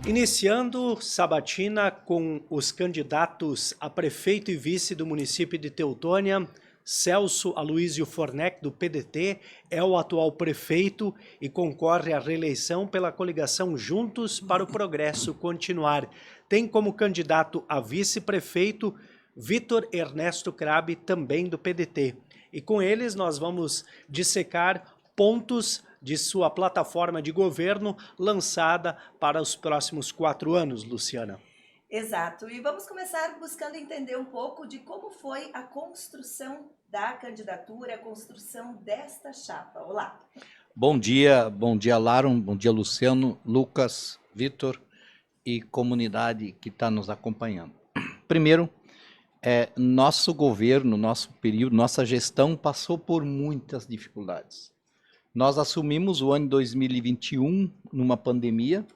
Iniciando sabatina com os candidatos a prefeito e vice do município de Teutônia, Celso Aloísio Fornec, do PDT, é o atual prefeito e concorre à reeleição pela coligação Juntos para o Progresso Continuar. Tem como candidato a vice-prefeito Vitor Ernesto Crabe, também do PDT. E com eles nós vamos dissecar pontos de sua plataforma de governo lançada para os próximos 4 anos, Luciana. Exato, e vamos começar buscando entender um pouco de como foi a construção da candidatura, a construção desta chapa. Olá. Bom dia Laron, bom dia Luciano, Lucas, Vitor e comunidade que está nos acompanhando. Primeiro, nosso governo, nosso período, nossa gestão passou por muitas dificuldades. Nós assumimos o ano 2021 numa pandemia,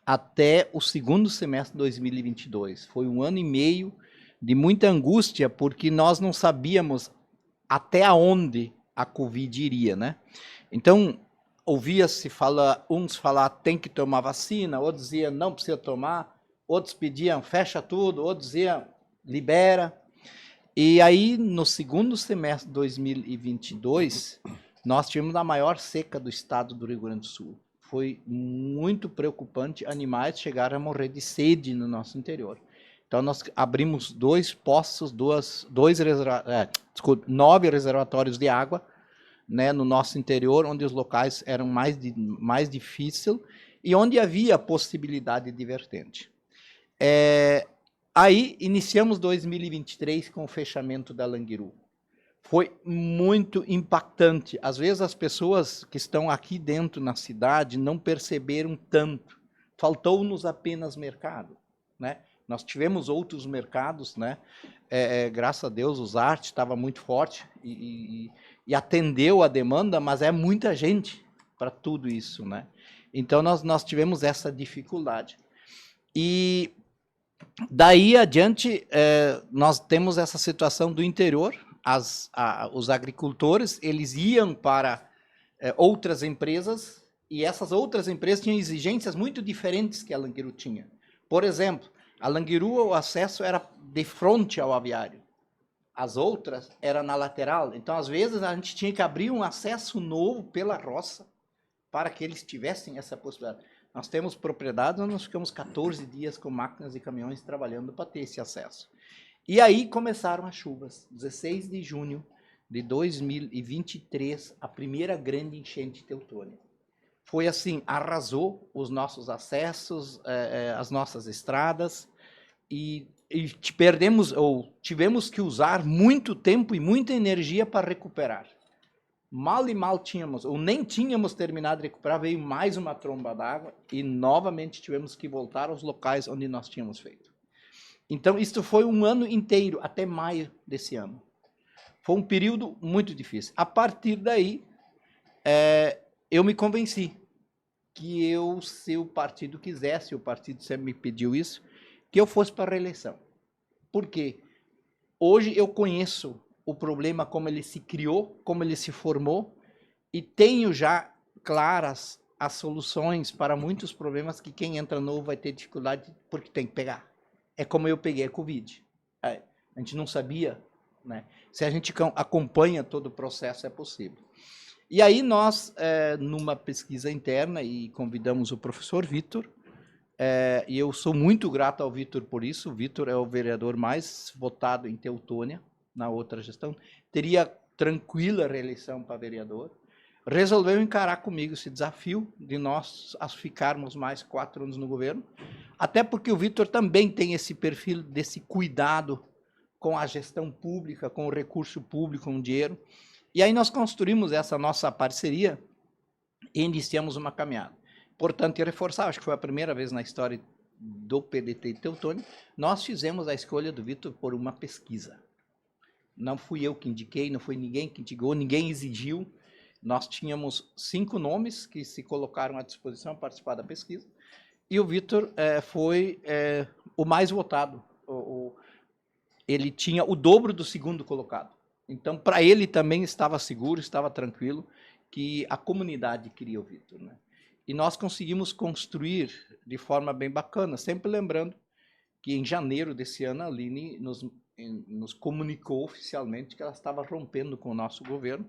até o segundo semestre de 2022. Foi um ano e meio de muita angústia, porque nós não sabíamos até onde a Covid iria, né? Então, ouvia-se uns falar tem que tomar vacina, outros diziam não precisa tomar, outros pediam fecha tudo, outros diziam libera. E aí, no segundo semestre de 2022, nós tivemos a maior seca do estado do Rio Grande do Sul. Foi muito preocupante, animais chegaram a morrer de sede no nosso interior. Então, nós abrimos 2 poços, 9 reservatórios de água, né, no nosso interior, onde os locais eram mais difíceis e onde havia possibilidade de vertente. Aí, iniciamos 2023 com o fechamento da Languiru. Foi muito impactante. Às vezes as pessoas que estão aqui dentro na cidade não perceberam tanto. Faltou-nos apenas mercado, né? Nós tivemos outros mercados, né? Graças a Deus o Zarte estava muito forte e atendeu a demanda, mas é muita gente para tudo isso, né? Então nós tivemos essa dificuldade. E daí adiante nós temos essa situação do interior. Os agricultores, eles iam para outras empresas e essas outras empresas tinham exigências muito diferentes que a Languiru tinha. Por exemplo, a Languiru, o acesso era de frente ao aviário. As outras era na lateral. Então, às vezes, a gente tinha que abrir um acesso novo pela roça para que eles tivessem essa possibilidade. Nós temos propriedades onde nós ficamos 14 dias com máquinas e caminhões trabalhando para ter esse acesso. E aí começaram as chuvas. 16 de junho de 2023, a primeira grande enchente teutônia. Foi assim, arrasou os nossos acessos, as nossas estradas, e tivemos que usar muito tempo e muita energia para recuperar. Mal e mal tínhamos, ou nem tínhamos terminado de recuperar, veio mais uma tromba d'água e novamente tivemos que voltar aos locais onde nós tínhamos feito. Então, isso foi um ano inteiro, até maio desse ano. Foi um período muito difícil. A partir daí, eu me convenci que se o partido quisesse, o partido sempre me pediu isso, que eu fosse para a reeleição. Por quê? Hoje eu conheço o problema, como ele se criou, como ele se formou, e tenho já claras as soluções para muitos problemas que quem entra novo vai ter dificuldade porque tem que pegar. É como eu peguei a Covid. A gente não sabia, né? Se a gente acompanha todo o processo, é possível. E aí nós, numa pesquisa interna, e convidamos o professor Vitor, e eu sou muito grato ao Vitor por isso. O Vitor é o vereador mais votado em Teutônia, na outra gestão. Teria tranquila reeleição para vereador. Resolveu encarar comigo esse desafio de nós ficarmos mais 4 anos no governo, até porque o Vitor também tem esse perfil desse cuidado com a gestão pública, com o recurso público, com o dinheiro. E aí nós construímos essa nossa parceria e iniciamos uma caminhada. Importante reforçar, acho que foi a primeira vez na história do PDT de Teutônia, nós fizemos a escolha do Vitor por uma pesquisa. Não fui eu que indiquei, não foi ninguém que indicou, ninguém exigiu. Nós tínhamos 5 nomes que se colocaram à disposição para participar da pesquisa, e o Vitor foi o mais votado. Ele tinha o dobro do segundo colocado. Então, para ele também estava seguro, estava tranquilo, que a comunidade queria o Vitor, né? e nós conseguimos construir de forma bem bacana, sempre lembrando que em janeiro desse ano a Aline nos comunicou oficialmente que ela estava rompendo com o nosso governo,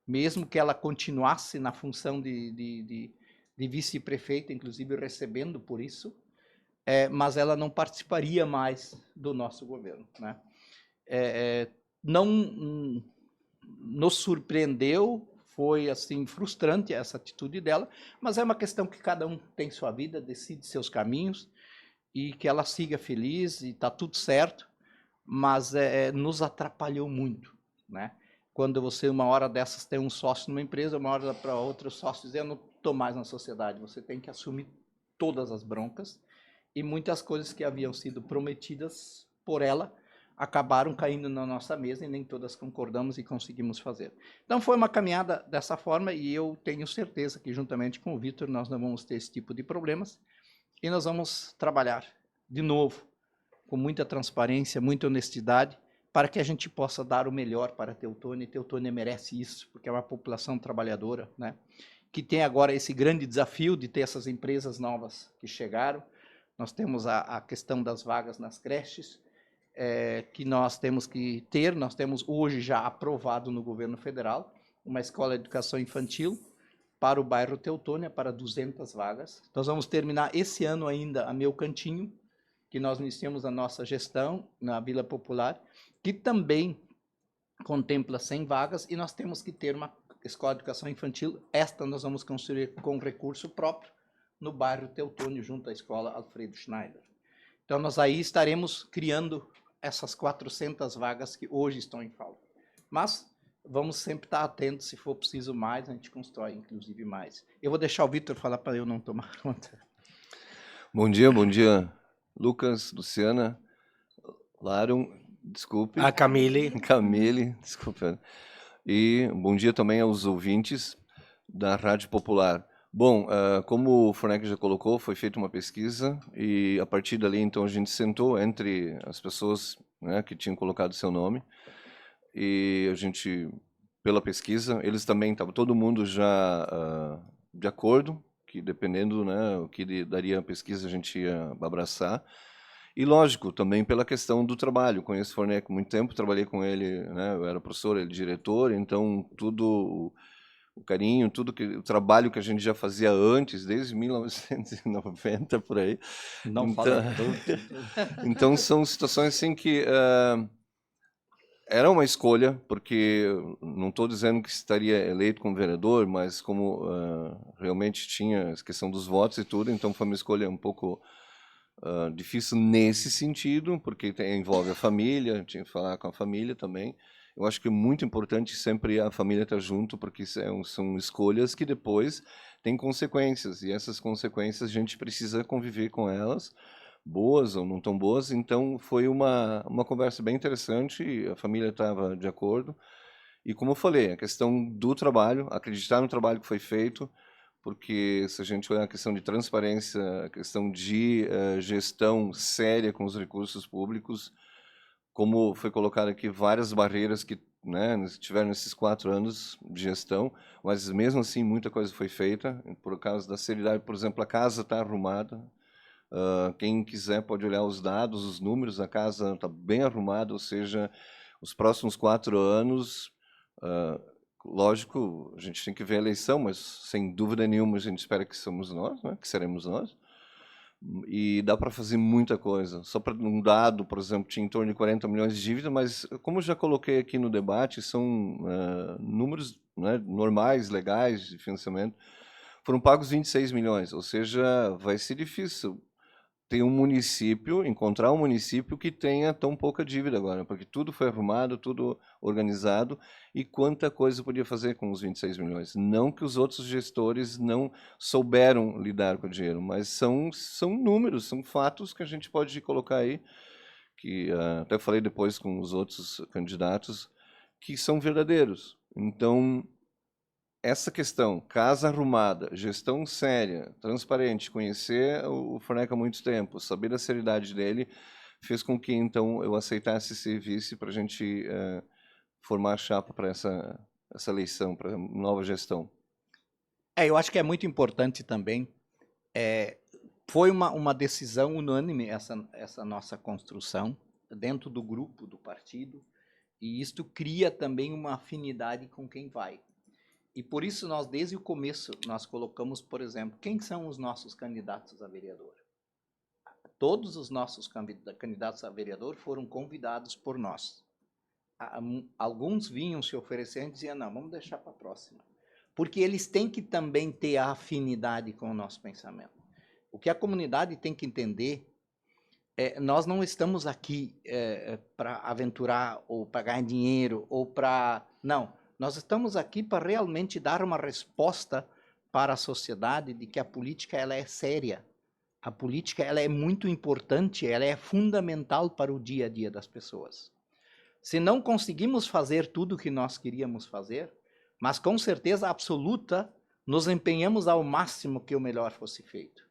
mesmo que ela continuasse na função de vice-prefeita, inclusive recebendo por isso, mas ela não participaria mais do nosso governo, né? Não nos surpreendeu, foi assim frustrante essa atitude dela, mas é uma questão que cada um tem sua vida, decide seus caminhos e que ela siga feliz e está tudo certo, mas nos atrapalhou muito, né? Quando você uma hora dessas tem um sócio numa empresa, uma hora para outra o sócio diz, eu não estou mais na sociedade, você tem que assumir todas as broncas e muitas coisas que haviam sido prometidas por ela acabaram caindo na nossa mesa e nem todas concordamos e conseguimos fazer. Então foi uma caminhada dessa forma e eu tenho certeza que juntamente com o Vitor nós não vamos ter esse tipo de problemas e nós vamos trabalhar de novo com muita transparência, muita honestidade para que a gente possa dar o melhor para a Teutônia e Teutônia merece isso, porque é uma população trabalhadora, né? Que tem agora esse grande desafio de ter essas empresas novas que chegaram. Nós temos a questão das vagas nas creches, que nós temos que ter, nós temos hoje já aprovado no governo federal uma escola de educação infantil para o bairro Teutônia, para 200 vagas. Nós vamos terminar esse ano ainda a Meu Cantinho, que nós iniciamos a nossa gestão na Vila Popular, que também contempla 100 vagas, e nós temos que ter uma escola de educação infantil, esta nós vamos construir com recurso próprio, no bairro Teutônio, junto à escola Alfredo Schneider. Então, nós aí estaremos criando essas 400 vagas que hoje estão em falta. Mas vamos sempre estar atentos, se for preciso mais, a gente constrói, inclusive, mais. Eu vou deixar o Vitor falar para eu não tomar conta. Bom dia, Lucas, Luciana, Laron, desculpe. A Camille. Camille, desculpa. E bom dia também aos ouvintes da Rádio Popular. Bom, como o Fornec já colocou, foi feita uma pesquisa e a partir dali, então, a gente sentou entre as pessoas, né, que tinham colocado seu nome e a gente, pela pesquisa, eles também estavam, todo mundo já de acordo, que dependendo, né, o que daria a pesquisa, a gente ia abraçar. E, lógico, também pela questão do trabalho. Conheço o Fornec há muito tempo, trabalhei com ele, né, eu era professor, ele diretor, então tudo... o carinho, o trabalho que a gente já fazia antes, desde 1990, por aí. Não então, fala tudo. Então, são situações assim que era uma escolha, porque não estou dizendo que estaria eleito como vereador, mas como realmente tinha a questão dos votos e tudo, então foi uma escolha um pouco difícil nesse sentido, porque envolve a família, tinha que falar com a família também. Eu acho que é muito importante sempre a família estar junto, porque são escolhas que depois têm consequências, e essas consequências a gente precisa conviver com elas, boas ou não tão boas. Então foi uma conversa bem interessante, a família estava de acordo, e como eu falei, a questão do trabalho, acreditar no trabalho que foi feito, porque se a gente olhar a questão de transparência, a questão de gestão séria com os recursos públicos, como foi colocado aqui, várias barreiras que, né, tiveram nesses 4 anos de gestão, mas mesmo assim muita coisa foi feita, por causa da seriedade. Por exemplo, a casa está arrumada, quem quiser pode olhar os dados, os números, a casa está bem arrumada, ou seja, os próximos 4 anos, lógico, a gente tem que ver a eleição, mas sem dúvida nenhuma a gente espera que somos nós, né, que seremos nós. E dá para fazer muita coisa. Só para um dado, por exemplo, tinha em torno de 40 milhões de dívida, mas como eu já coloquei aqui no debate, são números, né, normais, legais de financiamento. Foram pagos 26 milhões, ou seja, vai ser difícil ter um município, encontrar um município que tenha tão pouca dívida agora, porque tudo foi arrumado, tudo organizado, e quanta coisa podia fazer com os 26 milhões. Não que os outros gestores não souberam lidar com o dinheiro, mas são números, são fatos que a gente pode colocar aí, que até falei depois com os outros candidatos, que são verdadeiros. Então, essa questão, casa arrumada, gestão séria, transparente, conhecer o Fornec há muito tempo, saber da seriedade dele, fez com que, então, eu aceitasse ser vice para a gente formar a chapa para essa eleição, para a nova gestão. Eu acho que é muito importante também. Foi uma decisão unânime essa nossa construção dentro do grupo do partido, e isto cria também uma afinidade com quem vai. E por isso nós, desde o começo, nós colocamos, por exemplo, quem são os nossos candidatos a vereador. Todos os nossos candidatos a vereador foram convidados por nós. Alguns vinham se oferecendo e diziam, não, vamos deixar para a próxima. Porque eles têm que também ter a afinidade com o nosso pensamento. O que a comunidade tem que entender nós não estamos aqui para aventurar ou para ganhar dinheiro ou para... Não, nós estamos aqui para realmente dar uma resposta para a sociedade de que a política ela é séria. A política ela é muito importante, ela é fundamental para o dia a dia das pessoas. Se não conseguimos fazer tudo o que nós queríamos fazer, mas com certeza absoluta, nos empenhamos ao máximo que o melhor fosse feito.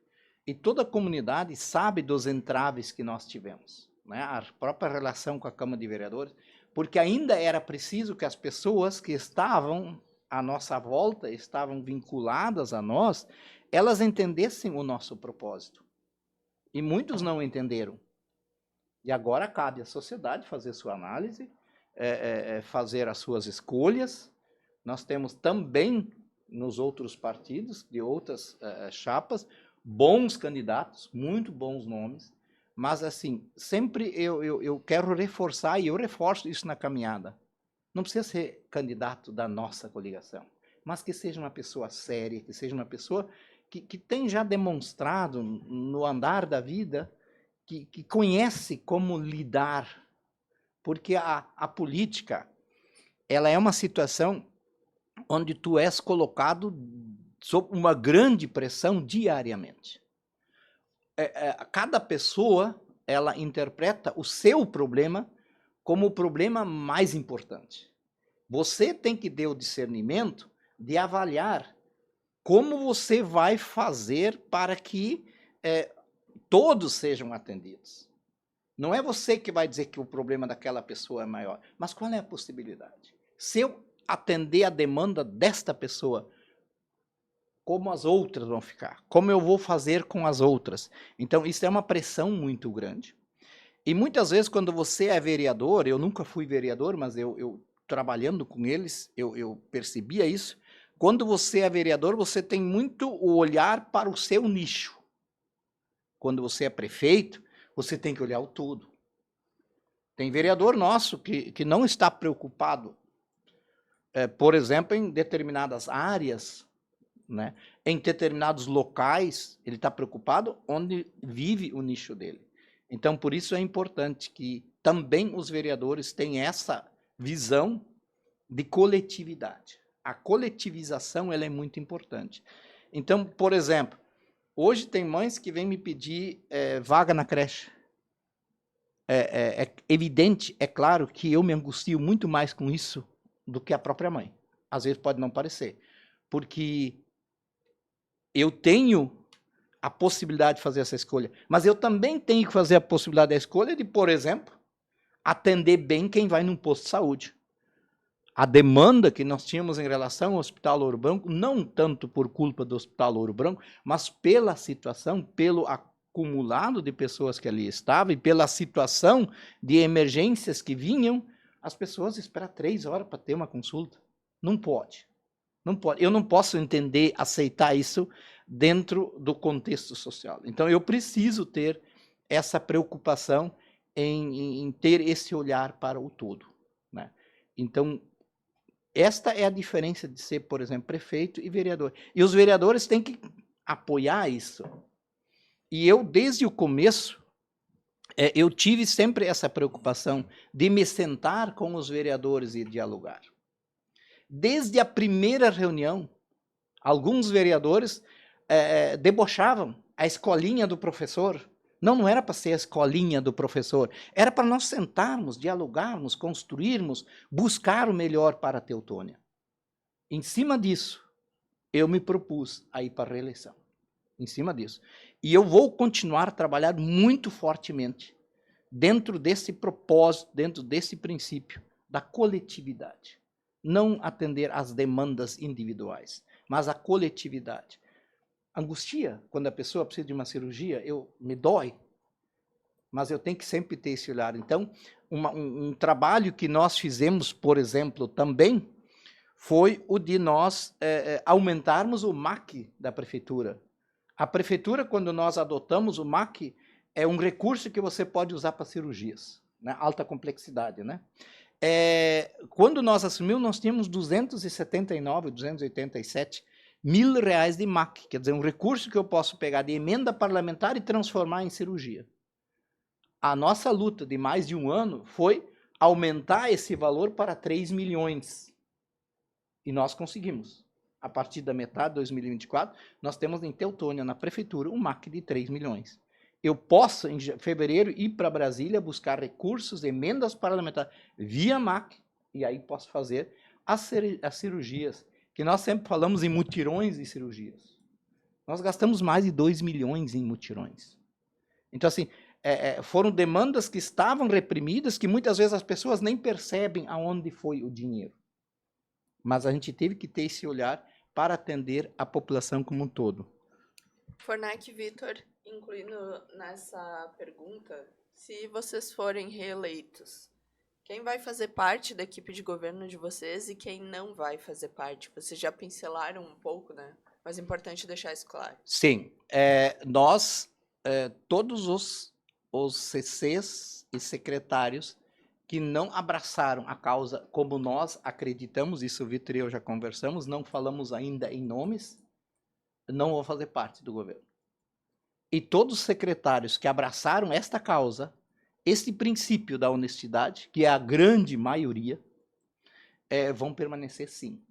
E toda a comunidade sabe dos entraves que nós tivemos, né? A própria relação com a Câmara de Vereadores, porque ainda era preciso que as pessoas que estavam à nossa volta, estavam vinculadas a nós, elas entendessem o nosso propósito. E muitos não entenderam. E agora cabe à sociedade fazer sua análise, fazer as suas escolhas. Nós temos também, nos outros partidos, de outras chapas, bons candidatos, muito bons nomes, mas assim, sempre eu quero reforçar, e eu reforço isso na caminhada. Não precisa ser candidato da nossa coligação, mas que seja uma pessoa séria, que seja uma pessoa que tem já demonstrado no andar da vida, que conhece como lidar, porque a política, ela é uma situação onde tu és colocado sob uma grande pressão diariamente. Cada pessoa, ela interpreta o seu problema como o problema mais importante. Você tem que ter o discernimento de avaliar como você vai fazer para que todos sejam atendidos. Não é você que vai dizer que o problema daquela pessoa é maior, mas qual é a possibilidade? Se eu atender a demanda desta pessoa, como as outras vão ficar? Como eu vou fazer com as outras? Então, isso é uma pressão muito grande. E muitas vezes, quando você é vereador, eu nunca fui vereador, mas eu trabalhando com eles, eu percebia isso. Quando você é vereador, você tem muito o olhar para o seu nicho. Quando você é prefeito, você tem que olhar o todo. Tem vereador nosso que não está preocupado, por exemplo, em determinadas áreas, né? Em determinados locais, ele está preocupado onde vive o nicho dele. Então, por isso é importante que também os vereadores tenham essa visão de coletividade. A coletivização ela é muito importante. Então, por exemplo, hoje tem mães que vêm me pedir vaga na creche. É evidente, é claro, que eu me angustio muito mais com isso do que a própria mãe. Às vezes pode não parecer. Porque eu tenho a possibilidade de fazer essa escolha, mas eu também tenho que fazer a possibilidade da escolha de, por exemplo, atender bem quem vai num posto de saúde. A demanda que nós tínhamos em relação ao Hospital Ouro Branco, não tanto por culpa do Hospital Ouro Branco, mas pela situação, pelo acumulado de pessoas que ali estavam e pela situação de emergências que vinham, as pessoas esperam 3 horas para ter uma consulta. Não pode. Não pode. Eu não posso entender, aceitar isso dentro do contexto social. Então, eu preciso ter essa preocupação em ter esse olhar para o todo, né? Então, esta é a diferença de ser, por exemplo, prefeito e vereador. E os vereadores têm que apoiar isso. E eu, desde o começo, eu tive sempre essa preocupação de me sentar com os vereadores e dialogar. Desde a primeira reunião, alguns vereadores debochavam a escolinha do professor. Não era para ser a escolinha do professor, era para nós sentarmos, dialogarmos, construirmos, buscar o melhor para a Teutônia. Em cima disso, eu me propus a ir para a reeleição. Em cima disso. E eu vou continuar a trabalhar muito fortemente dentro desse propósito, dentro desse princípio da coletividade. Não atender às demandas individuais, mas a coletividade. Angustia, quando a pessoa precisa de uma cirurgia, me dói, mas eu tenho que sempre ter esse olhar. Então, um trabalho que nós fizemos, por exemplo, também, foi o de nós aumentarmos o MAC da prefeitura. A prefeitura, quando nós adotamos o MAC, é um recurso que você pode usar para cirurgias, né? Alta complexidade, né? Quando nós assumimos, nós tínhamos 279, 287 mil reais de MAC, quer dizer, um recurso que eu posso pegar de emenda parlamentar e transformar em cirurgia. A nossa luta de mais de um ano foi aumentar esse valor para 3 milhões. E nós conseguimos. A partir da metade de 2024, nós temos em Teutônia, na prefeitura, um MAC de 3 milhões. Eu posso, em fevereiro, ir para Brasília buscar recursos, emendas parlamentares via MAC, e aí posso fazer as cirurgias, que nós sempre falamos em mutirões de cirurgias. Nós gastamos mais de 2 milhões em mutirões. Então, assim, foram demandas que estavam reprimidas, que muitas vezes as pessoas nem percebem aonde foi o dinheiro. Mas a gente teve que ter esse olhar para atender a população como um todo. Fornec, Vitor, incluindo nessa pergunta, se vocês forem reeleitos, quem vai fazer parte da equipe de governo de vocês e quem não vai fazer parte? Vocês já pincelaram um pouco, né? Mas é importante deixar isso claro. Sim, nós, todos os CCs e secretários que não abraçaram a causa como nós acreditamos, isso o Vitor e eu já conversamos, não falamos ainda em nomes, não vão fazer parte do governo. E todos os secretários que abraçaram esta causa, este princípio da honestidade, que é a grande maioria, vão permanecer sim.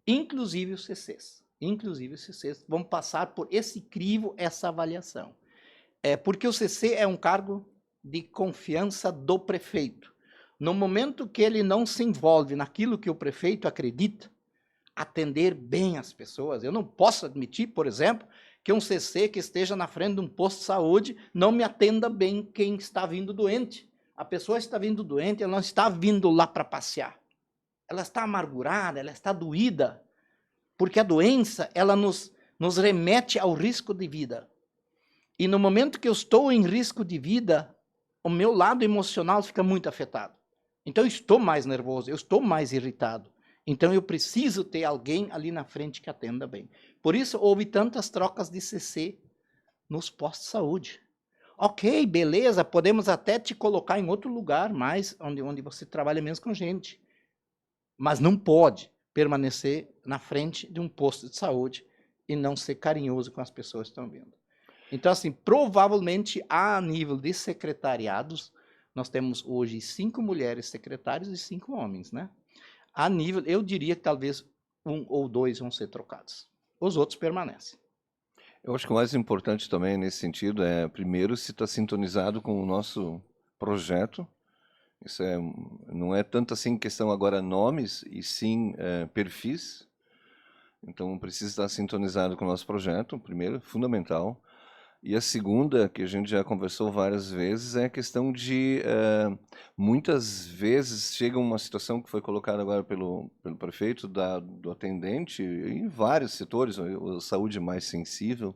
Inclusive os CCs. Inclusive os CCs vão passar por esse crivo, essa avaliação. Porque o CC é um cargo de confiança do prefeito. No momento que ele não se envolve naquilo que o prefeito acredita, atender bem as pessoas. Eu não posso admitir, por exemplo, que um CC que esteja na frente de um posto de saúde não me atenda bem quem está vindo doente. A pessoa está vindo doente, ela não está vindo lá para passear. Ela está amargurada, ela está doída, porque a doença, ela nos remete ao risco de vida. E no momento que eu estou em risco de vida, o meu lado emocional fica muito afetado. Então eu estou mais nervoso, eu estou mais irritado. Então eu preciso ter alguém ali na frente que atenda bem. Por isso houve tantas trocas de CC nos postos de saúde. Ok, beleza, podemos até te colocar em outro lugar, mais onde você trabalha menos com gente. Mas não pode permanecer na frente de um posto de saúde e não ser carinhoso com as pessoas que estão vindo. Então, assim, provavelmente, a nível de secretariados, nós temos hoje 5 mulheres secretárias e 5 homens, né? A nível, eu diria que talvez 1 ou 2 vão ser trocados. Os outros permanecem. Eu acho que o mais importante também nesse sentido é, primeiro, se está sintonizado com o nosso projeto. Isso não é tanto assim questão agora nomes, e sim perfis. Então, precisa estar sintonizado com o nosso projeto, primeiro, fundamental. E a segunda, que a gente já conversou várias vezes, é a questão de, muitas vezes, chega uma situação que foi colocada agora pelo prefeito, do atendente, em vários setores, a saúde mais sensível,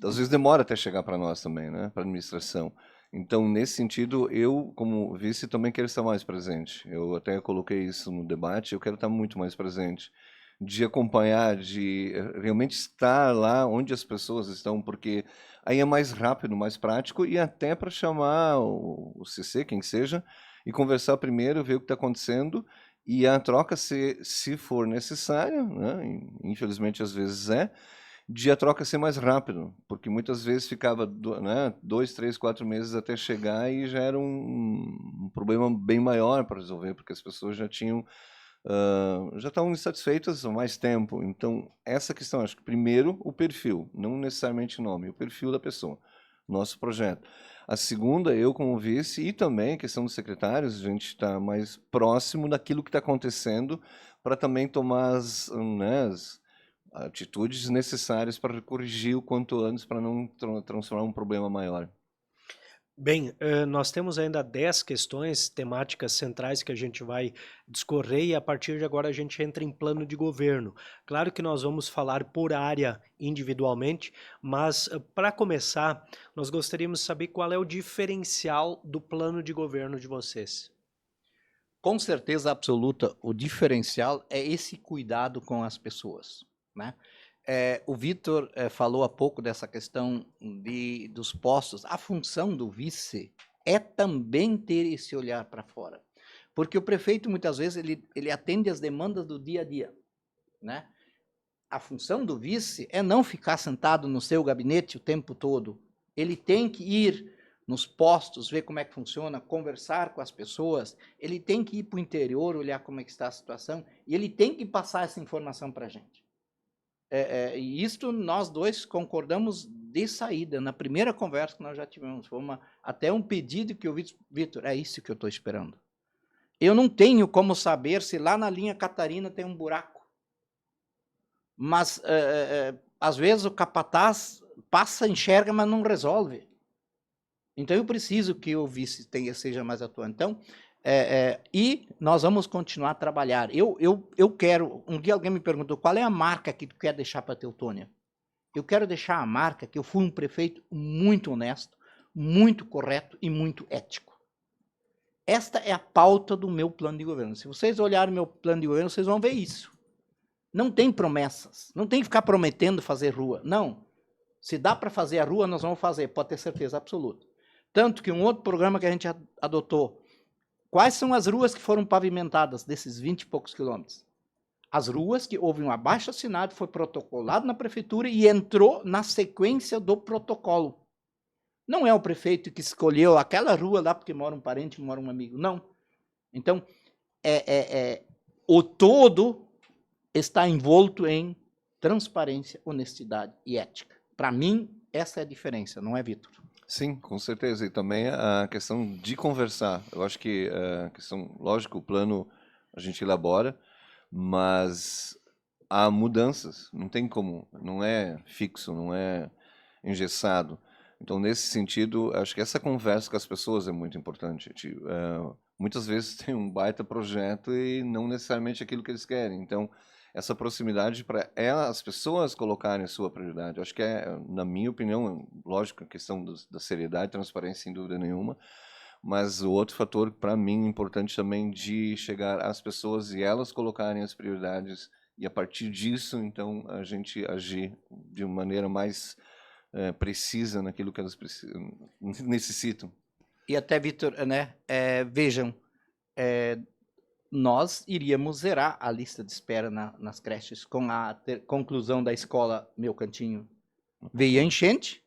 às vezes demora até chegar para nós também, né, para a administração. Então, nesse sentido, eu, como vice, também quero estar mais presente. Eu até coloquei isso no debate, eu quero estar muito mais presente, de acompanhar, de realmente estar lá onde as pessoas estão, porque aí é mais rápido, mais prático, e até para chamar o CC, quem seja, e conversar primeiro, ver o que está acontecendo, e a troca, se for necessária, né, infelizmente às vezes de a troca ser mais rápido, porque muitas vezes ficava 2, 3, 4 meses até chegar e já era um problema bem maior para resolver, porque as pessoas já tinham já estavam insatisfeitas há mais tempo. Então, essa questão, acho que primeiro o perfil, não necessariamente o nome, o perfil da pessoa, nosso projeto. A segunda, eu como vice, e também a questão dos secretários, a gente está mais próximo daquilo que está acontecendo para também tomar as atitudes necessárias para corrigir o quanto antes, para não transformar um problema maior. Bem, nós temos ainda 10 questões temáticas centrais que a gente vai discorrer e a partir de agora a gente entra em plano de governo. Claro que nós vamos falar por área individualmente, mas para começar, nós gostaríamos de saber qual é o diferencial do plano de governo de vocês. Com certeza absoluta, o diferencial é esse cuidado com as pessoas, né? O Vitor falou há pouco dessa questão dos postos. A função do vice é também ter esse olhar para fora. Porque o prefeito, muitas vezes, ele atende às demandas do dia a dia, né? A função do vice é não ficar sentado no seu gabinete o tempo todo. Ele tem que ir nos postos, ver como é que funciona, conversar com as pessoas. Ele tem que ir para o interior, olhar como é que está a situação. E ele tem que passar essa informação para a gente. E isto nós dois concordamos de saída, na primeira conversa que nós já tivemos. Foi até um pedido que eu vi, Vitor, é isso que eu estou esperando. Eu não tenho como saber se lá na linha Catarina tem um buraco. Mas, às vezes, o capataz passa, enxerga, mas não resolve. Então, eu preciso que o vice seja mais atuante. Então, e nós vamos continuar a trabalhar. Eu quero... Um dia alguém me perguntou, qual é a marca que tu quer deixar para a Teutônia? Eu quero deixar a marca que eu fui um prefeito muito honesto, muito correto e muito ético. Esta é a pauta do meu plano de governo. Se vocês olharem meu plano de governo, vocês vão ver isso. Não tem promessas. Não tem que ficar prometendo fazer rua. Não. Se dá para fazer a rua, nós vamos fazer. Pode ter certeza absoluta. Tanto que um outro programa que a gente adotou, quais são as ruas que foram pavimentadas desses 20 e poucos quilômetros? As ruas que houve um abaixo-assinado, foi protocolado na prefeitura e entrou na sequência do protocolo. Não é o prefeito que escolheu aquela rua lá porque mora um parente, mora um amigo. Não. Então, o todo está envolto em transparência, honestidade e ética. Para mim, essa é a diferença, não é, Vitor? Sim, com certeza. E também a questão de conversar. Eu acho que a questão, lógico, o plano a gente elabora, mas há mudanças. Não tem como, não é fixo, não é engessado. Então, nesse sentido, acho que essa conversa com as pessoas é muito importante. Muitas vezes tem um baita projeto e não necessariamente aquilo que eles querem. Então, essa proximidade para as pessoas colocarem a sua prioridade. Acho que na minha opinião, lógico, a questão da seriedade e transparência, sem dúvida nenhuma, mas o outro fator, para mim, importante também, de chegar às pessoas e elas colocarem as prioridades e, a partir disso, então, a gente agir de uma maneira mais precisa naquilo que elas necessitam. E até, Vitor, né, vejam, nós iríamos zerar a lista de espera nas creches com a conclusão da escola Meu Cantinho. Veio a enchente,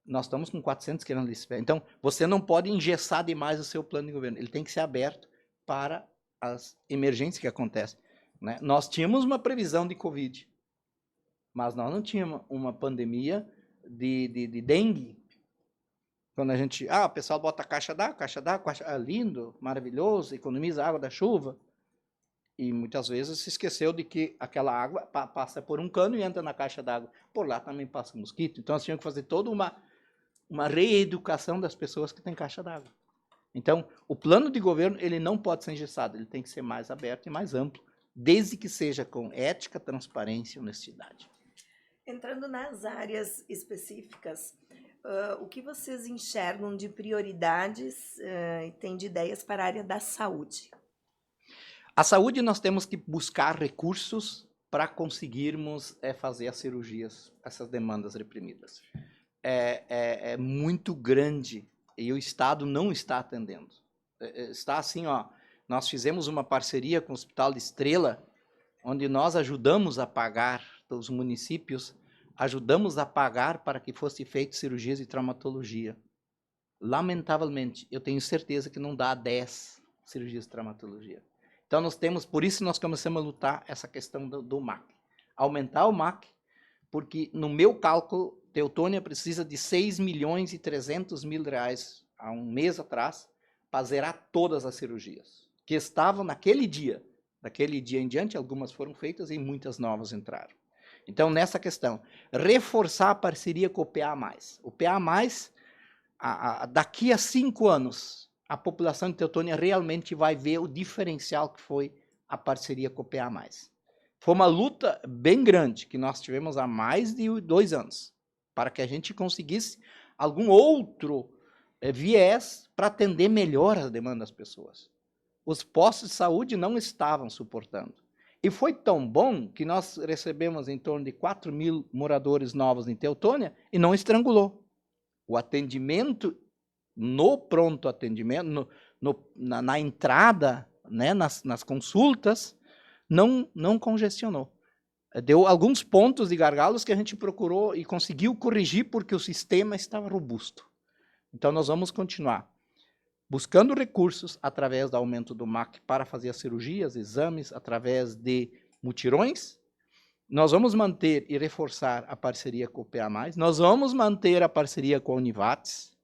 nós estamos com 400 querendo lista de espera. Então, você não pode engessar demais o seu plano de governo. Ele tem que ser aberto para as emergências que acontecem, né? Nós tínhamos uma previsão de Covid, mas nós não tínhamos uma pandemia de dengue. Quando a gente, o pessoal bota caixa d'água, lindo, maravilhoso, economiza a água da chuva. E muitas vezes se esqueceu de que aquela água passa por um cano e entra na caixa d'água. Por lá também passa mosquito. Então, nós tínhamos que fazer toda uma reeducação das pessoas que têm caixa d'água. Então, o plano de governo, ele não pode ser engessado, ele tem que ser mais aberto e mais amplo, desde que seja com ética, transparência e honestidade. Entrando nas áreas específicas, o que vocês enxergam de prioridades e têm de ideias para a área da saúde? A saúde, nós temos que buscar recursos para conseguirmos fazer as cirurgias, essas demandas reprimidas. É muito grande e o Estado não está atendendo. Está assim, nós fizemos uma parceria com o Hospital de Estrela, onde nós ajudamos a pagar, os municípios, ajudamos a pagar para que fossem feitas cirurgias de traumatologia. Lamentavelmente, eu tenho certeza que não dá 10 cirurgias de traumatologia. Então, nós temos, por isso nós começamos a lutar essa questão do MAC. Aumentar o MAC, porque no meu cálculo, Teutônia precisa de 6.300.000 reais há um mês atrás para zerar todas as cirurgias que estavam naquele dia. Daquele dia em diante, algumas foram feitas e muitas novas entraram. Então, nessa questão, reforçar a parceria com o PA+. O PA+, daqui a 5 anos, a população de Teutônia realmente vai ver o diferencial que foi a parceria com o PA+. Foi uma luta bem grande que nós tivemos há mais de 2 anos, para que a gente conseguisse algum outro viés para atender melhor as demandas das pessoas. Os postos de saúde não estavam suportando. E foi tão bom que nós recebemos em torno de 4.000 moradores novos em Teutônia e não estrangulou. O atendimento no pronto atendimento, na entrada, né, nas consultas, não congestionou. Deu alguns pontos de gargalos que a gente procurou e conseguiu corrigir porque o sistema estava robusto. Então, nós vamos continuar buscando recursos através do aumento do MAC para fazer as cirurgias, exames, através de mutirões. Nós vamos manter e reforçar a parceria com o PA+. Nós vamos manter a parceria com a Univates.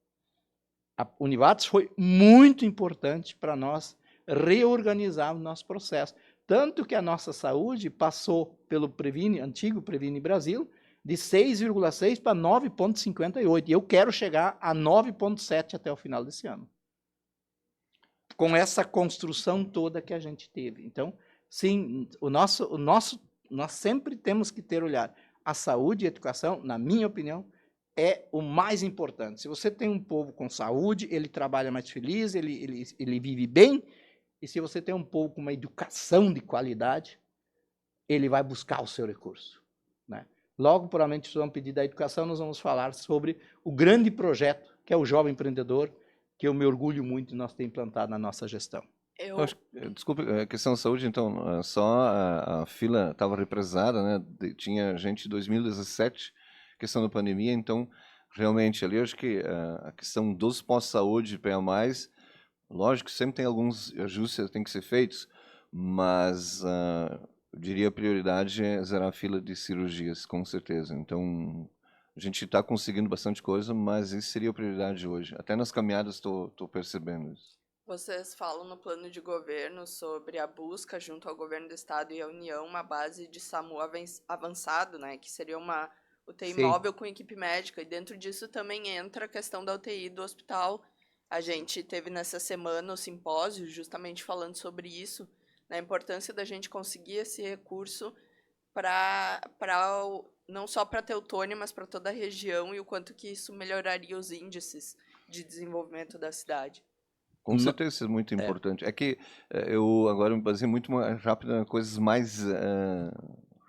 A Univates foi muito importante para nós reorganizar o nosso processo. Tanto que a nossa saúde passou pelo Previne, antigo Previne Brasil, de 6,6 para 9,58. E eu quero chegar a 9,7 até o final desse ano. Com essa construção toda que a gente teve. Então, sim, nós sempre temos que ter olhar. A saúde e a educação, na minha opinião, é o mais importante. Se você tem um povo com saúde, ele trabalha mais feliz, ele vive bem. E se você tem um povo com uma educação de qualidade, ele vai buscar o seu recurso. Né? Logo, provavelmente, se vamos pedir da educação, nós vamos falar sobre o grande projeto, que é o Jovem Empreendedor, que eu me orgulho muito de nós ter implantado na nossa gestão. Desculpe, a questão da saúde, então, só a fila estava represada, né? Tinha gente em 2017, questão da pandemia, então, realmente, ali eu acho que a questão dos pós-saúde, PA+, lógico que sempre tem alguns ajustes que têm que ser feitos, mas eu diria a prioridade é zerar a fila de cirurgias, com certeza. Então, a gente está conseguindo bastante coisa, mas isso seria a prioridade hoje. Até nas caminhadas estou percebendo isso. Vocês falam no plano de governo sobre a busca junto ao governo do estado e à União, uma base de SAMU avançado, né, que seria uma UTI Sim. móvel com equipe médica, e dentro disso também entra a questão da UTI do hospital. A gente teve nessa semana o simpósio justamente falando sobre isso, na importância da gente conseguir esse recurso não só para Teutônia, mas para toda a região, e o quanto que isso melhoraria os índices de desenvolvimento da cidade. Com certeza isso é muito importante. É que eu agora me baseio muito mais rápido em coisas mais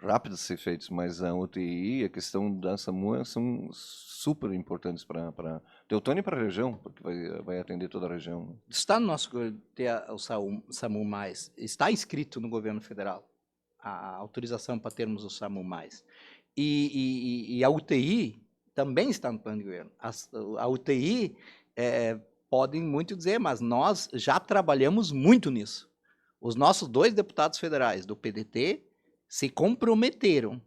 rápidas a ser feitas, mas a UTI, a questão da SAMU são super importantes para Teutônia e para a região, porque vai atender toda a região. Está no nosso ter o SAMU+, está inscrito no governo federal a autorização para termos o SAMU+. E a UTI também está no plano de governo. A UTI, podem muito dizer, mas nós já trabalhamos muito nisso. Os nossos 2 deputados federais do PDT se comprometeram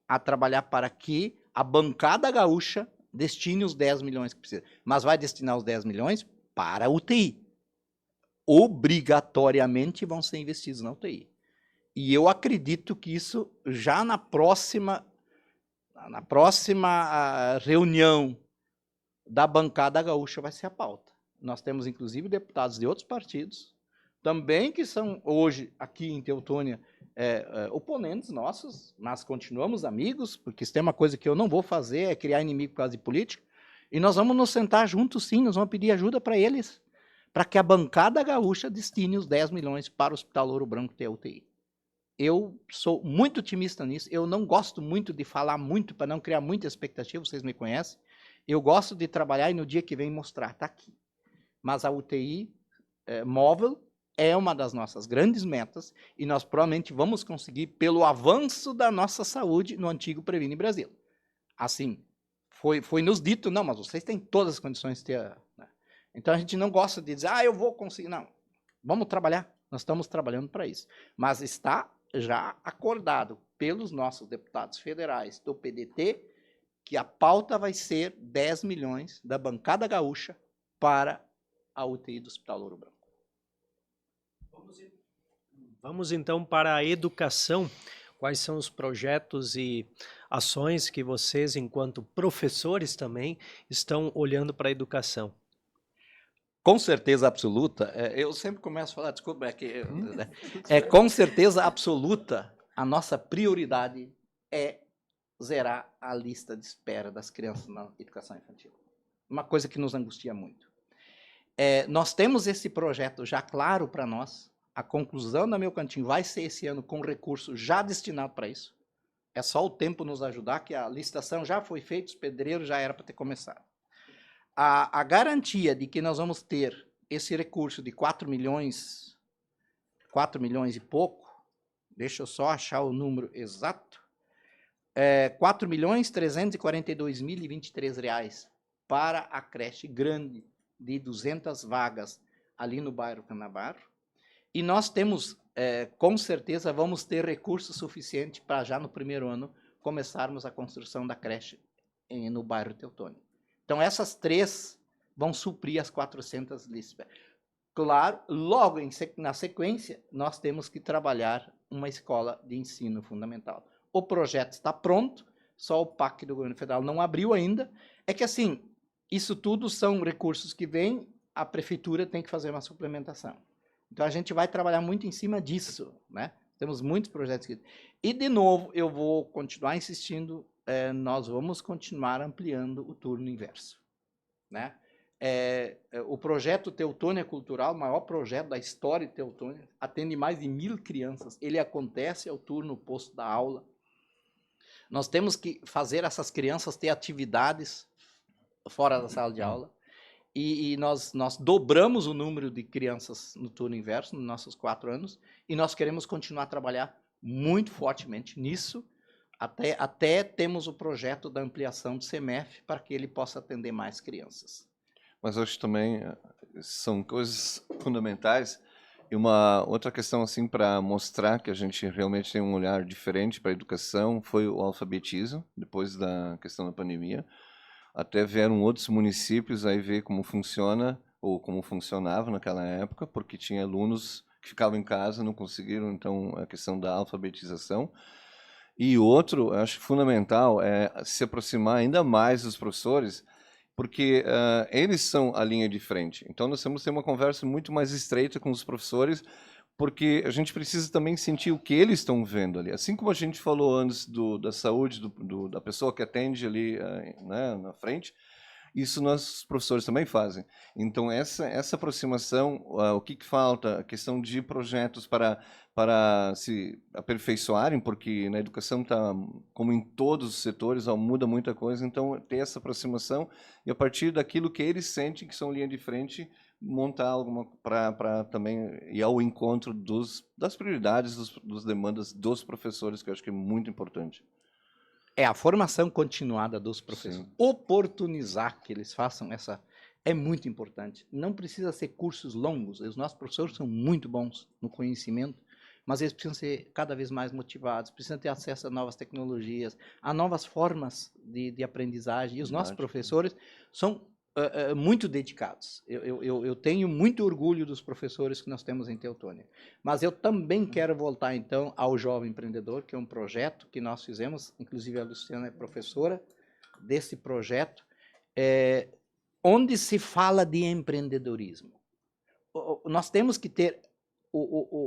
a trabalhar para que a bancada gaúcha destine os 10 milhões que precisa. Mas vai destinar os 10 milhões para a UTI. Obrigatoriamente vão ser investidos na UTI. E eu acredito que isso já na próxima reunião da bancada gaúcha vai ser a pauta. Nós temos, inclusive, deputados de outros partidos, também que são, hoje, aqui em Teutônia, oponentes nossos, mas continuamos amigos, porque isso tem uma coisa que eu não vou fazer, é criar inimigo por causa de política, e nós vamos nos sentar juntos, sim, nós vamos pedir ajuda para eles, para que a bancada gaúcha destine os 10 milhões para o Hospital Ouro Branco ter UTI. Eu sou muito otimista nisso, eu não gosto muito de falar muito, para não criar muita expectativa, vocês me conhecem, eu gosto de trabalhar e no dia que vem mostrar, está aqui. Mas a UTI móvel é uma das nossas grandes metas e nós provavelmente vamos conseguir pelo avanço da nossa saúde no antigo Previne Brasil. Assim, foi nos dito, não, mas vocês têm todas as condições de ter... Né? Então a gente não gosta de dizer, eu vou conseguir. Não, vamos trabalhar, nós estamos trabalhando para isso. Mas está já acordado pelos nossos deputados federais do PDT que a pauta vai ser 10 milhões da bancada gaúcha para a UTI do Hospital Ouro Branco. Vamos então para a educação. Quais são os projetos e ações que vocês, enquanto professores também, estão olhando para a educação? Com certeza absoluta, eu sempre começo a falar, desculpa, com certeza absoluta, a nossa prioridade é zerar a lista de espera das crianças na educação infantil. Uma coisa que nos angustia muito. Nós temos esse projeto já claro para nós, a conclusão da Meu Cantinho vai ser esse ano com recurso já destinado para isso. É só o tempo nos ajudar, que a licitação já foi feita, os pedreiros já era para ter começado. A garantia de que nós vamos ter esse recurso de 4 milhões e pouco, deixa eu só achar o número exato, R$ 4.342.023 para a creche grande de 200 vagas ali no bairro Canabarro. E nós temos, com certeza, vamos ter recurso suficiente para já no primeiro ano começarmos a construção da creche no bairro Teutônia. Então, essas 3 vão suprir as 400 listas. Claro, logo na sequência, nós temos que trabalhar uma escola de ensino fundamental. O projeto está pronto, só o PAC do governo federal não abriu ainda. É que, assim, isso tudo são recursos que vêm, a prefeitura tem que fazer uma suplementação. Então, a gente vai trabalhar muito em cima disso, né? Temos muitos projetos. E, de novo, eu vou continuar insistindo, nós vamos continuar ampliando o turno inverso, né? O projeto Teutônia Cultural, o maior projeto da história de Teutônia, atende mais de 1.000 crianças. Ele acontece ao turno oposto da aula. Nós temos que fazer essas crianças ter atividades fora da sala de aula. E nós dobramos o número de crianças no turno inverso, nos nossos 4 anos, e nós queremos continuar a trabalhar muito fortemente nisso, até temos o projeto da ampliação do CEMEF para que ele possa atender mais crianças. Mas acho que também são coisas fundamentais. E uma outra questão, assim, para mostrar que a gente realmente tem um olhar diferente para a educação, foi o alfabetismo, depois da questão da pandemia. Até vieram outros municípios aí ver como funciona, ou como funcionava naquela época, porque tinha alunos que ficavam em casa, não conseguiram, então, a questão da alfabetização. E outro, acho fundamental, é se aproximar ainda mais dos professores, porque eles são a linha de frente. Então, nós temos que ter uma conversa muito mais estreita com os professores, porque a gente precisa também sentir o que eles estão vendo ali. Assim como a gente falou antes da saúde da pessoa que atende ali, né, na frente, isso nós, professores, também fazem. Então, essa aproximação, o que falta? A questão de projetos para se aperfeiçoarem, porque na educação, como em todos os setores, muda muita coisa. Então, ter essa aproximação e, a partir daquilo que eles sentem que são linha de frente, montar alguma para também ir ao encontro das prioridades, das demandas dos professores, que eu acho que é muito importante. A formação continuada dos professores. Sim. Oportunizar que eles façam é muito importante. Não precisa ser cursos longos. Os nossos professores são muito bons no conhecimento, mas eles precisam ser cada vez mais motivados, precisam ter acesso a novas tecnologias, a novas formas de aprendizagem. E os nossos professores são muito dedicados. Eu tenho muito orgulho dos professores que nós temos em Teutônia. Mas eu também quero voltar, então, ao Jovem Empreendedor, que é um projeto que nós fizemos, inclusive a Luciana é professora desse projeto, onde se fala de empreendedorismo. Nós temos que ter...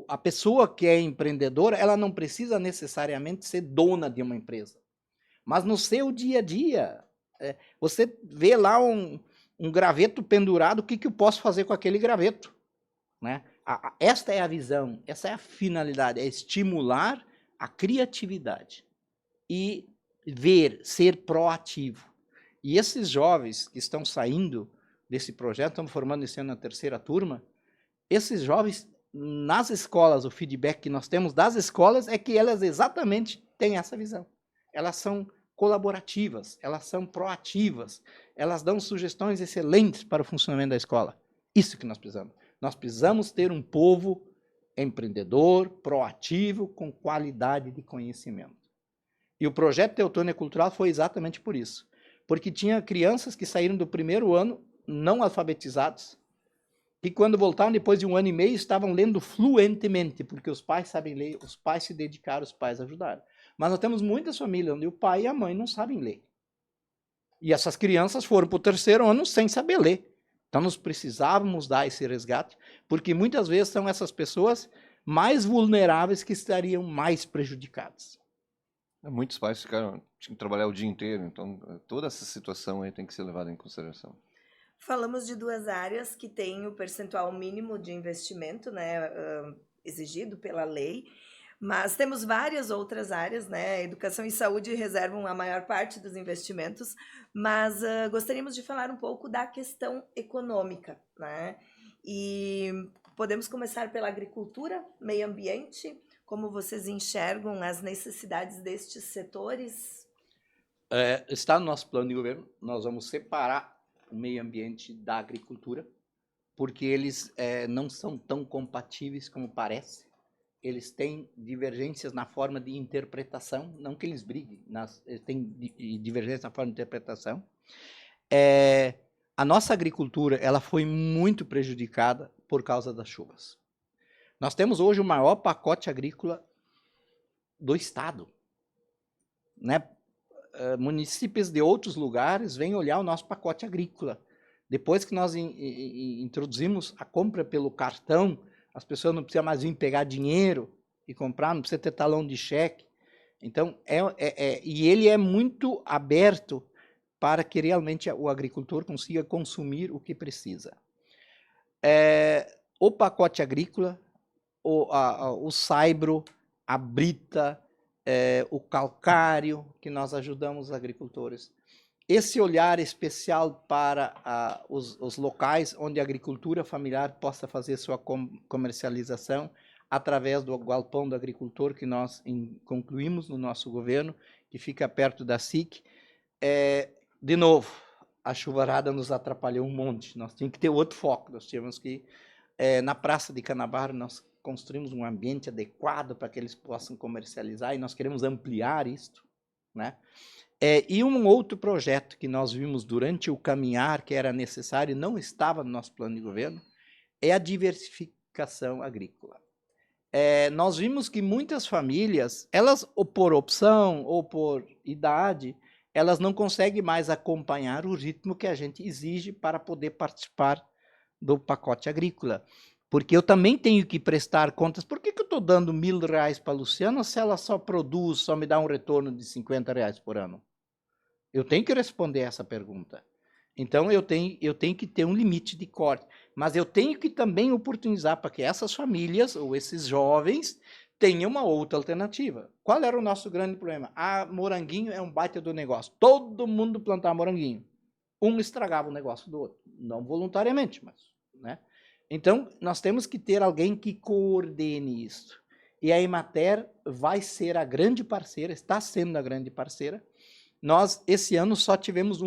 a pessoa que é empreendedora, ela não precisa necessariamente ser dona de uma empresa. Mas no seu dia a dia, você vê lá um graveto pendurado, o que eu posso fazer com aquele graveto? Né? Esta é a visão, essa é a finalidade, é estimular a criatividade e ser proativo. E esses jovens que estão saindo desse projeto, estamos formando esse ano a 3ª turma, esses jovens, nas escolas, o feedback que nós temos das escolas é que elas exatamente têm essa visão. Elas são colaborativas, elas são proativas, elas dão sugestões excelentes para o funcionamento da escola. Isso que nós precisamos. Nós precisamos ter um povo empreendedor, proativo, com qualidade de conhecimento. E o projeto Teutônia Cultural foi exatamente por isso. Porque tinha crianças que saíram do primeiro ano não alfabetizados, que quando voltaram depois de 1 ano e meio estavam lendo fluentemente, porque os pais sabem ler, os pais se dedicaram, os pais ajudaram. Mas nós temos muitas famílias onde o pai e a mãe não sabem ler. E essas crianças foram para o 3º ano sem saber ler. Então nós precisávamos dar esse resgate, porque muitas vezes são essas pessoas mais vulneráveis que estariam mais prejudicadas. Muitos pais tinham que trabalhar o dia inteiro, então toda essa situação aí tem que ser levada em consideração. Falamos de 2 áreas que têm o percentual mínimo de investimento, né, exigido pela lei, mas temos várias outras áreas, né? Educação e saúde reservam a maior parte dos investimentos, mas gostaríamos de falar um pouco da questão econômica, né? E podemos começar pela agricultura, meio ambiente. Como vocês enxergam as necessidades destes setores? Está no nosso plano de governo, nós vamos separar o meio ambiente da agricultura, porque eles não são tão compatíveis como parece. Eles têm divergências na forma de interpretação, não que eles briguem, eles têm divergências na forma de interpretação. A nossa agricultura ela foi muito prejudicada por causa das chuvas. Nós temos hoje o maior pacote agrícola do estado, né? Municípios de outros lugares vêm olhar o nosso pacote agrícola. Depois que nós introduzimos a compra pelo cartão, as pessoas não precisam mais vir pegar dinheiro e comprar, não precisa ter talão de cheque. Então, e ele é muito aberto para que realmente o agricultor consiga consumir o que precisa. O pacote agrícola, o saibro, a brita, o calcário, que nós ajudamos os agricultores. Esse olhar especial para os locais onde a agricultura familiar possa fazer sua comercialização através do galpão do agricultor que nós concluímos no nosso governo, que fica perto da SIC. De novo, a chuvarada nos atrapalhou um monte. Nós tínhamos que ter outro foco. Nós tínhamos que, na Praça de Canabaro, nós construímos um ambiente adequado para que eles possam comercializar e nós queremos ampliar isto, né? E um outro projeto que nós vimos durante o caminhar que era necessário e não estava no nosso plano de governo é a diversificação agrícola. Nós vimos que muitas famílias, elas ou por opção ou por idade, elas não conseguem mais acompanhar o ritmo que a gente exige para poder participar do pacote agrícola. Porque eu também tenho que prestar contas. Por que eu estou dando R$1.000 para a Luciana se ela só produz, só me dá um retorno de R$50 por ano? Eu tenho que responder essa pergunta. Então, eu tenho que ter um limite de corte. Mas eu tenho que também oportunizar para que essas famílias ou esses jovens tenham uma outra alternativa. Qual era o nosso grande problema? Moranguinho é um baita do negócio. Todo mundo plantava moranguinho. Um estragava o negócio do outro. Não voluntariamente, mas, né? Então, nós temos que ter alguém que coordene isso. E a Emater vai ser a grande parceira, está sendo a grande parceira. Nós, esse ano, só tivemos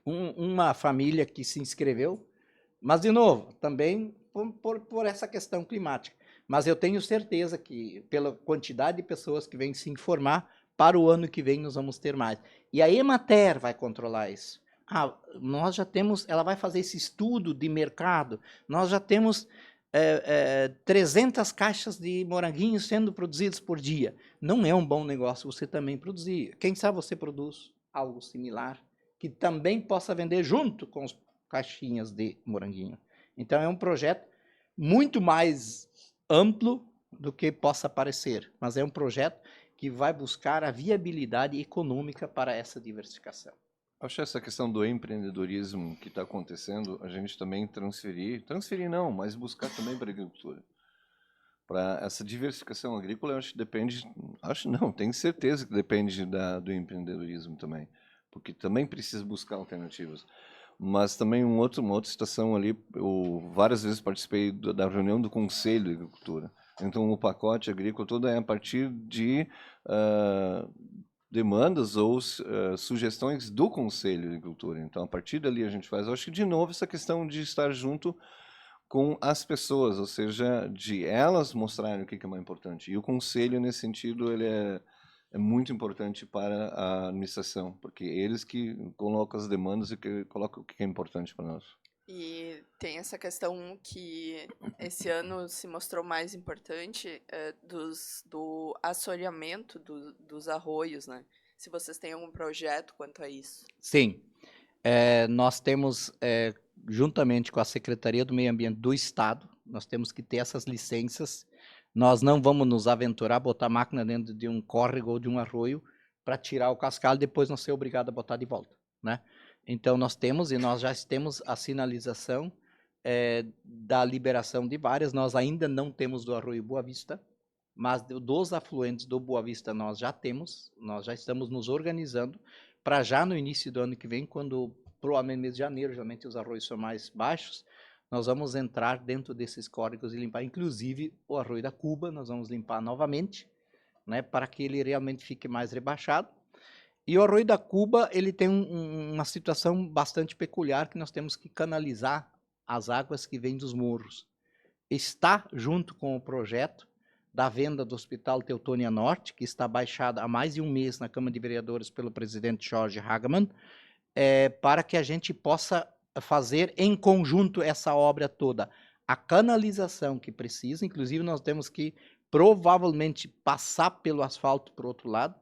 uma família que se inscreveu, mas, de novo, também por essa questão climática. Mas eu tenho certeza que, pela quantidade de pessoas que vêm se informar, para o ano que vem nós vamos ter mais. E a Emater vai controlar isso. Nós já temos, ela vai fazer esse estudo de mercado, nós já temos 300 caixas de moranguinhos sendo produzidos por dia. Não é um bom negócio você também produzir. Quem sabe você produz algo similar, que também possa vender junto com as caixinhas de moranguinho. Então é um projeto muito mais amplo do que possa parecer, mas é um projeto que vai buscar a viabilidade econômica para essa diversificação. Acho essa questão do empreendedorismo que está acontecendo, a gente também transferir não, mas buscar também para a agricultura. Para essa diversificação agrícola, eu acho que depende, tenho certeza que depende do empreendedorismo também, porque também precisa buscar alternativas. Mas também uma outra situação ali, eu várias vezes participei da reunião do Conselho de Agricultura. Então, o pacote agrícola todo é a partir de demandas ou sugestões do Conselho de Agricultura. Então, a partir dali a gente faz. Eu acho que, de novo, essa questão de estar junto com as pessoas, ou seja, de elas mostrarem o que é mais importante. E o Conselho, nesse sentido, ele é muito importante para a administração, porque eles que colocam as demandas e que colocam o que é importante para nós. E tem essa questão que esse ano se mostrou mais importante do assoreamento dos arroios, né? Se vocês têm algum projeto quanto a isso. Sim. Nós temos, juntamente com a Secretaria do Meio Ambiente do Estado, nós temos que ter essas licenças. Nós não vamos nos aventurar a botar a máquina dentro de um córrego ou de um arroio para tirar o cascalho e depois não ser obrigado a botar de volta, né? Então, nós temos, e nós já temos a sinalização da liberação de várias. Nós ainda não temos do Arroio Boa Vista, mas dos afluentes do Boa Vista nós já temos, nós já estamos nos organizando para já no início do ano que vem, quando provavelmente mês de janeiro, geralmente os arroios são mais baixos, nós vamos entrar dentro desses córregos e limpar, inclusive o Arroio da Cuba, nós vamos limpar novamente, né, para que ele realmente fique mais rebaixado. E o Arroio da Cuba, ele tem uma situação bastante peculiar, que nós temos que canalizar as águas que vêm dos morros. Está junto com o projeto da venda do Hospital Teutônia Norte, que está baixada há mais de um mês na Câmara de Vereadores pelo presidente Jorge Hagemann, para que a gente possa fazer em conjunto essa obra toda. A canalização que precisa, inclusive nós temos que provavelmente passar pelo asfalto para o outro lado.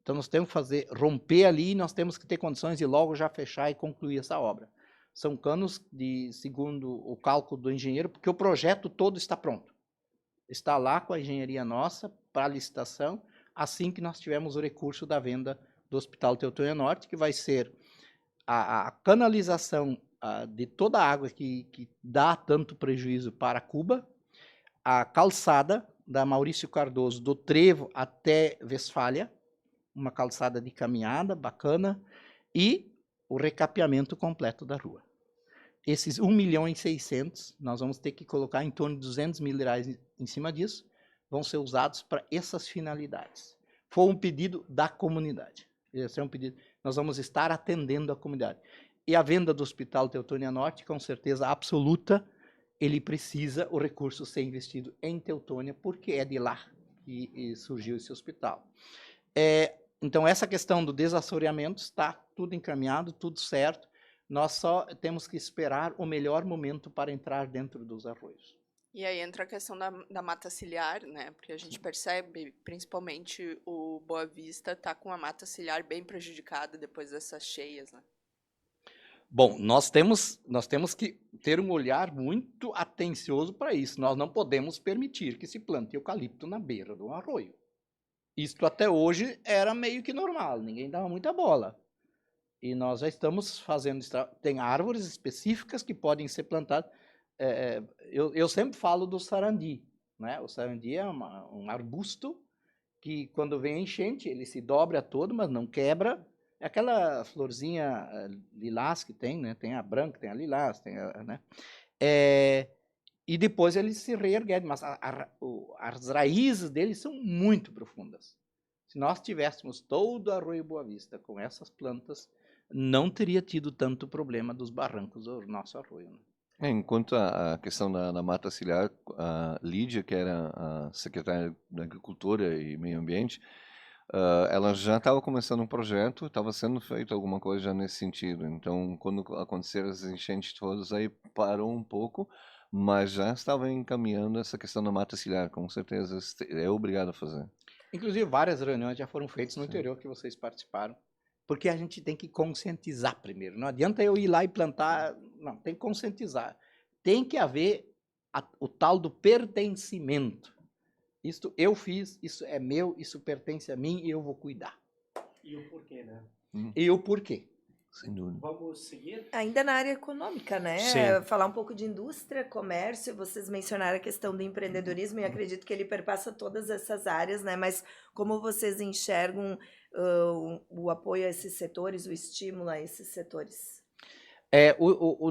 Então nós temos que romper ali, e nós temos que ter condições de logo já fechar e concluir essa obra. São canos segundo o cálculo do engenheiro, porque o projeto todo está pronto. Está lá com a engenharia nossa para licitação, assim que nós tivermos o recurso da venda do Hospital Teutônia Norte, que vai ser a canalização de toda a água que dá tanto prejuízo para Cuba, a calçada da Maurício Cardoso, do Trevo até Westfália, uma calçada de caminhada bacana, e o recapeamento completo da rua. Esses 1.600.000, nós vamos ter que colocar em torno de R$200.000 em cima disso, vão ser usados para essas finalidades. Foi um pedido da comunidade. Esse é um pedido. Nós vamos estar atendendo a comunidade. E a venda do Hospital Teutônia Norte, com certeza absoluta, ele precisa o recurso ser investido em Teutônia, porque é de lá que surgiu esse hospital. Então, essa questão do desassoreamento está tudo encaminhado, tudo certo. Nós só temos que esperar o melhor momento para entrar dentro dos arroios. E aí entra a questão da mata ciliar, né? Porque a gente percebe, principalmente o Boa Vista está com a mata ciliar bem prejudicada depois dessas cheias, né? Bom, nós temos que ter um olhar muito atencioso para isso. Nós não podemos permitir que se plante eucalipto na beira do arroio. Isto até hoje era meio que normal, ninguém dava muita bola. E nós já estamos fazendo... Tem árvores específicas que podem ser plantadas. Eu sempre falo do sarandi, né? O sarandi é um arbusto que, quando vem a enchente, ele se dobra todo, mas não quebra. É aquela florzinha lilás que tem, né? Tem a branca, tem a lilás, tem né? E depois ele se reerguem, mas as raízes dele são muito profundas. Se nós tivéssemos todo o Arroio Boa Vista com essas plantas, não teria tido tanto problema dos barrancos do nosso arroio, né? Enquanto a questão da mata ciliar, a Lídia, que era a secretária da Agricultura e Meio Ambiente, ela já estava começando um projeto, estava sendo feito alguma coisa já nesse sentido. Então, quando aconteceram as enchentes todas, aí parou um pouco, mas já estava encaminhando essa questão da mata ciliar, com certeza é obrigado a fazer. Inclusive, várias reuniões já foram feitas no interior que vocês participaram, porque a gente tem que conscientizar primeiro. Não adianta eu ir lá e plantar, não, tem que conscientizar. Tem que haver o tal do pertencimento. Isto eu fiz, isso é meu, isso pertence a mim e eu vou cuidar. E o porquê, né? E o porquê. Sem dúvida. Vamos seguir? Ainda na área econômica, né? Sim. Falar um pouco de indústria, comércio, vocês mencionaram a questão do empreendedorismo e acredito que ele perpassa todas essas áreas, né? Mas como vocês enxergam o apoio a esses setores, o estímulo a esses setores?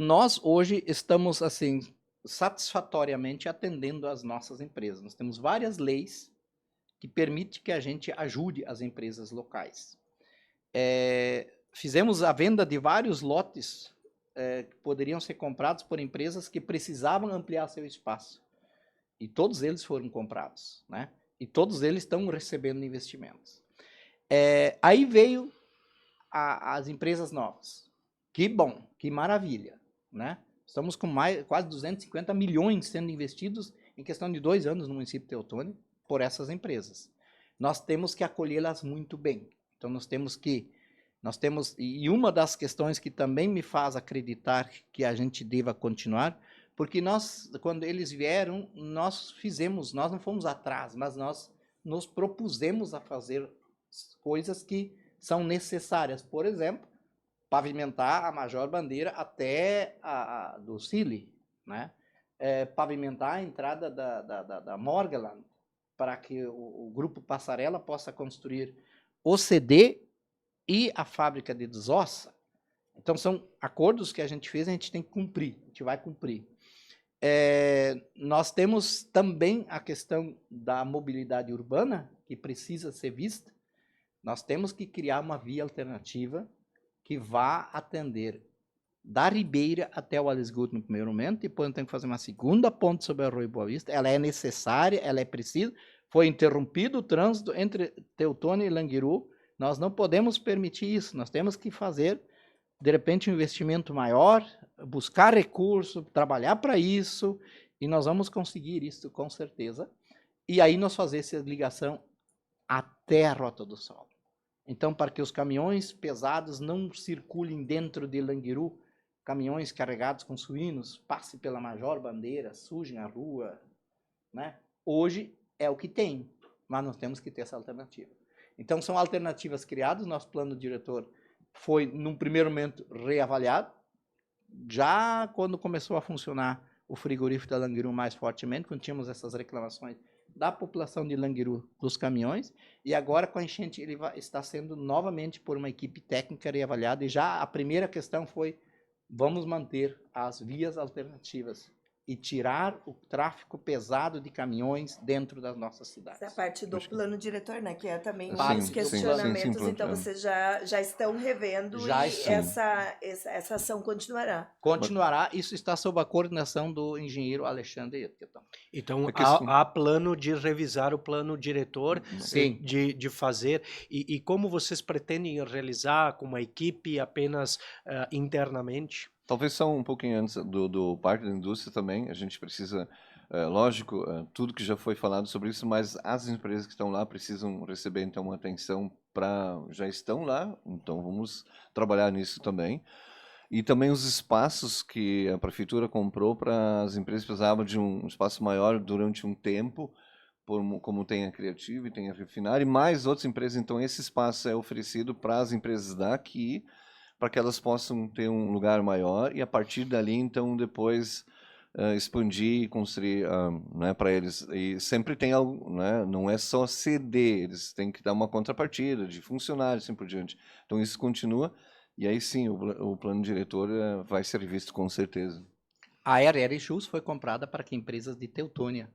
Nós hoje estamos, assim, satisfatoriamente atendendo as nossas empresas. Nós temos várias leis que permitem que a gente ajude as empresas locais. Fizemos a venda de vários lotes que poderiam ser comprados por empresas que precisavam ampliar seu espaço. E todos eles foram comprados, né? E todos eles estão recebendo investimentos. Aí veio as empresas novas. Que bom, que maravilha, né? Estamos com quase 250 milhões sendo investidos em questão de 2 anos no município de Teutônia por essas empresas. Nós temos que acolhê-las muito bem. Então e uma das questões que também me faz acreditar que a gente deva continuar, porque quando eles vieram, nós não fomos atrás, mas nós nos propusemos a fazer coisas que são necessárias. Por exemplo, pavimentar a Major Bandeira até do Cile, né? Pavimentar a entrada da Morgeland, para que o Grupo Passarela possa construir o CD e a fábrica de desossa. Então, são acordos que a gente fez e a gente tem que cumprir, a gente vai cumprir. Nós temos também a questão da mobilidade urbana, que precisa ser vista. Nós temos que criar uma via alternativa que vá atender da Ribeira até o Alisguto no primeiro momento, depois nós temos que fazer uma segunda ponte sobre o Arroio Boa Vista. Ela é necessária, ela é precisa. Foi interrompido o trânsito entre Teutônia e Languiru. Nós não podemos permitir isso, nós temos que fazer, de repente, um investimento maior, buscar recurso, trabalhar para isso, e nós vamos conseguir isso com certeza. E aí nós fazer essa ligação até a Rota do Sol. Então, para que os caminhões pesados não circulem dentro de Languiru, caminhões carregados com suínos, passem pela Major Bandeira, sujem a rua, né? Hoje é o que tem, mas nós temos que ter essa alternativa. Então, são alternativas criadas, nosso plano diretor foi, num primeiro momento, reavaliado. Já quando começou a funcionar o frigorífico da Languiru mais fortemente, quando tínhamos essas reclamações da população de Languiru dos caminhões, e agora com a enchente ele está sendo novamente por uma equipe técnica reavaliada, e já a primeira questão foi, vamos manter as vias alternativas e tirar o tráfego pesado de caminhões dentro das nossas cidades. Essa parte do plano diretor, né, que é também um Sim, dos sim, questionamentos, sim, então vocês já estão revendo Já e sim. essa ação continuará. Continuará, isso está sob a coordenação do engenheiro Alexandre Edgerton. Então, É questão- há plano de revisar o plano diretor, Sim. de fazer, e como vocês pretendem realizar com uma equipe apenas internamente? Talvez só um pouquinho antes do Parque da Indústria também, a gente precisa, lógico, tudo que já foi falado sobre isso, mas as empresas que estão lá precisam receber então uma atenção já estão lá, então vamos trabalhar nisso também. E também os espaços que a prefeitura comprou para as empresas precisavam de um espaço maior durante um tempo, como tem a Criativa e tem a Refinar, e mais outras empresas, então esse espaço é oferecido para as empresas daqui, para que elas possam ter um lugar maior e a partir dali, então, depois expandir e construir né, para eles. E sempre tem algo, né, não é só ceder, eles têm que dar uma contrapartida de funcionários, assim por diante. Então, isso continua e aí sim, o plano diretor vai ser visto com certeza. A RR Shoes foi comprada para que empresas de Teutônia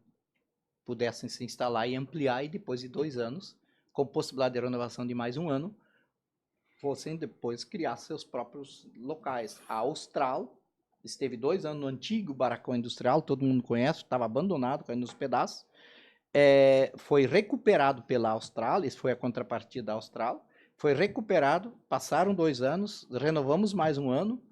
pudessem se instalar e ampliar, e depois de 2 anos, com possibilidade de renovação de mais 1 ano, fossem depois criar seus próprios locais. A Austral esteve 2 anos no antigo barracão industrial, todo mundo conhece, estava abandonado, caindo nos pedaços. Foi recuperado pela Austral, isso foi a contrapartida da Austral, foi recuperado, passaram 2 anos, renovamos mais 1 ano,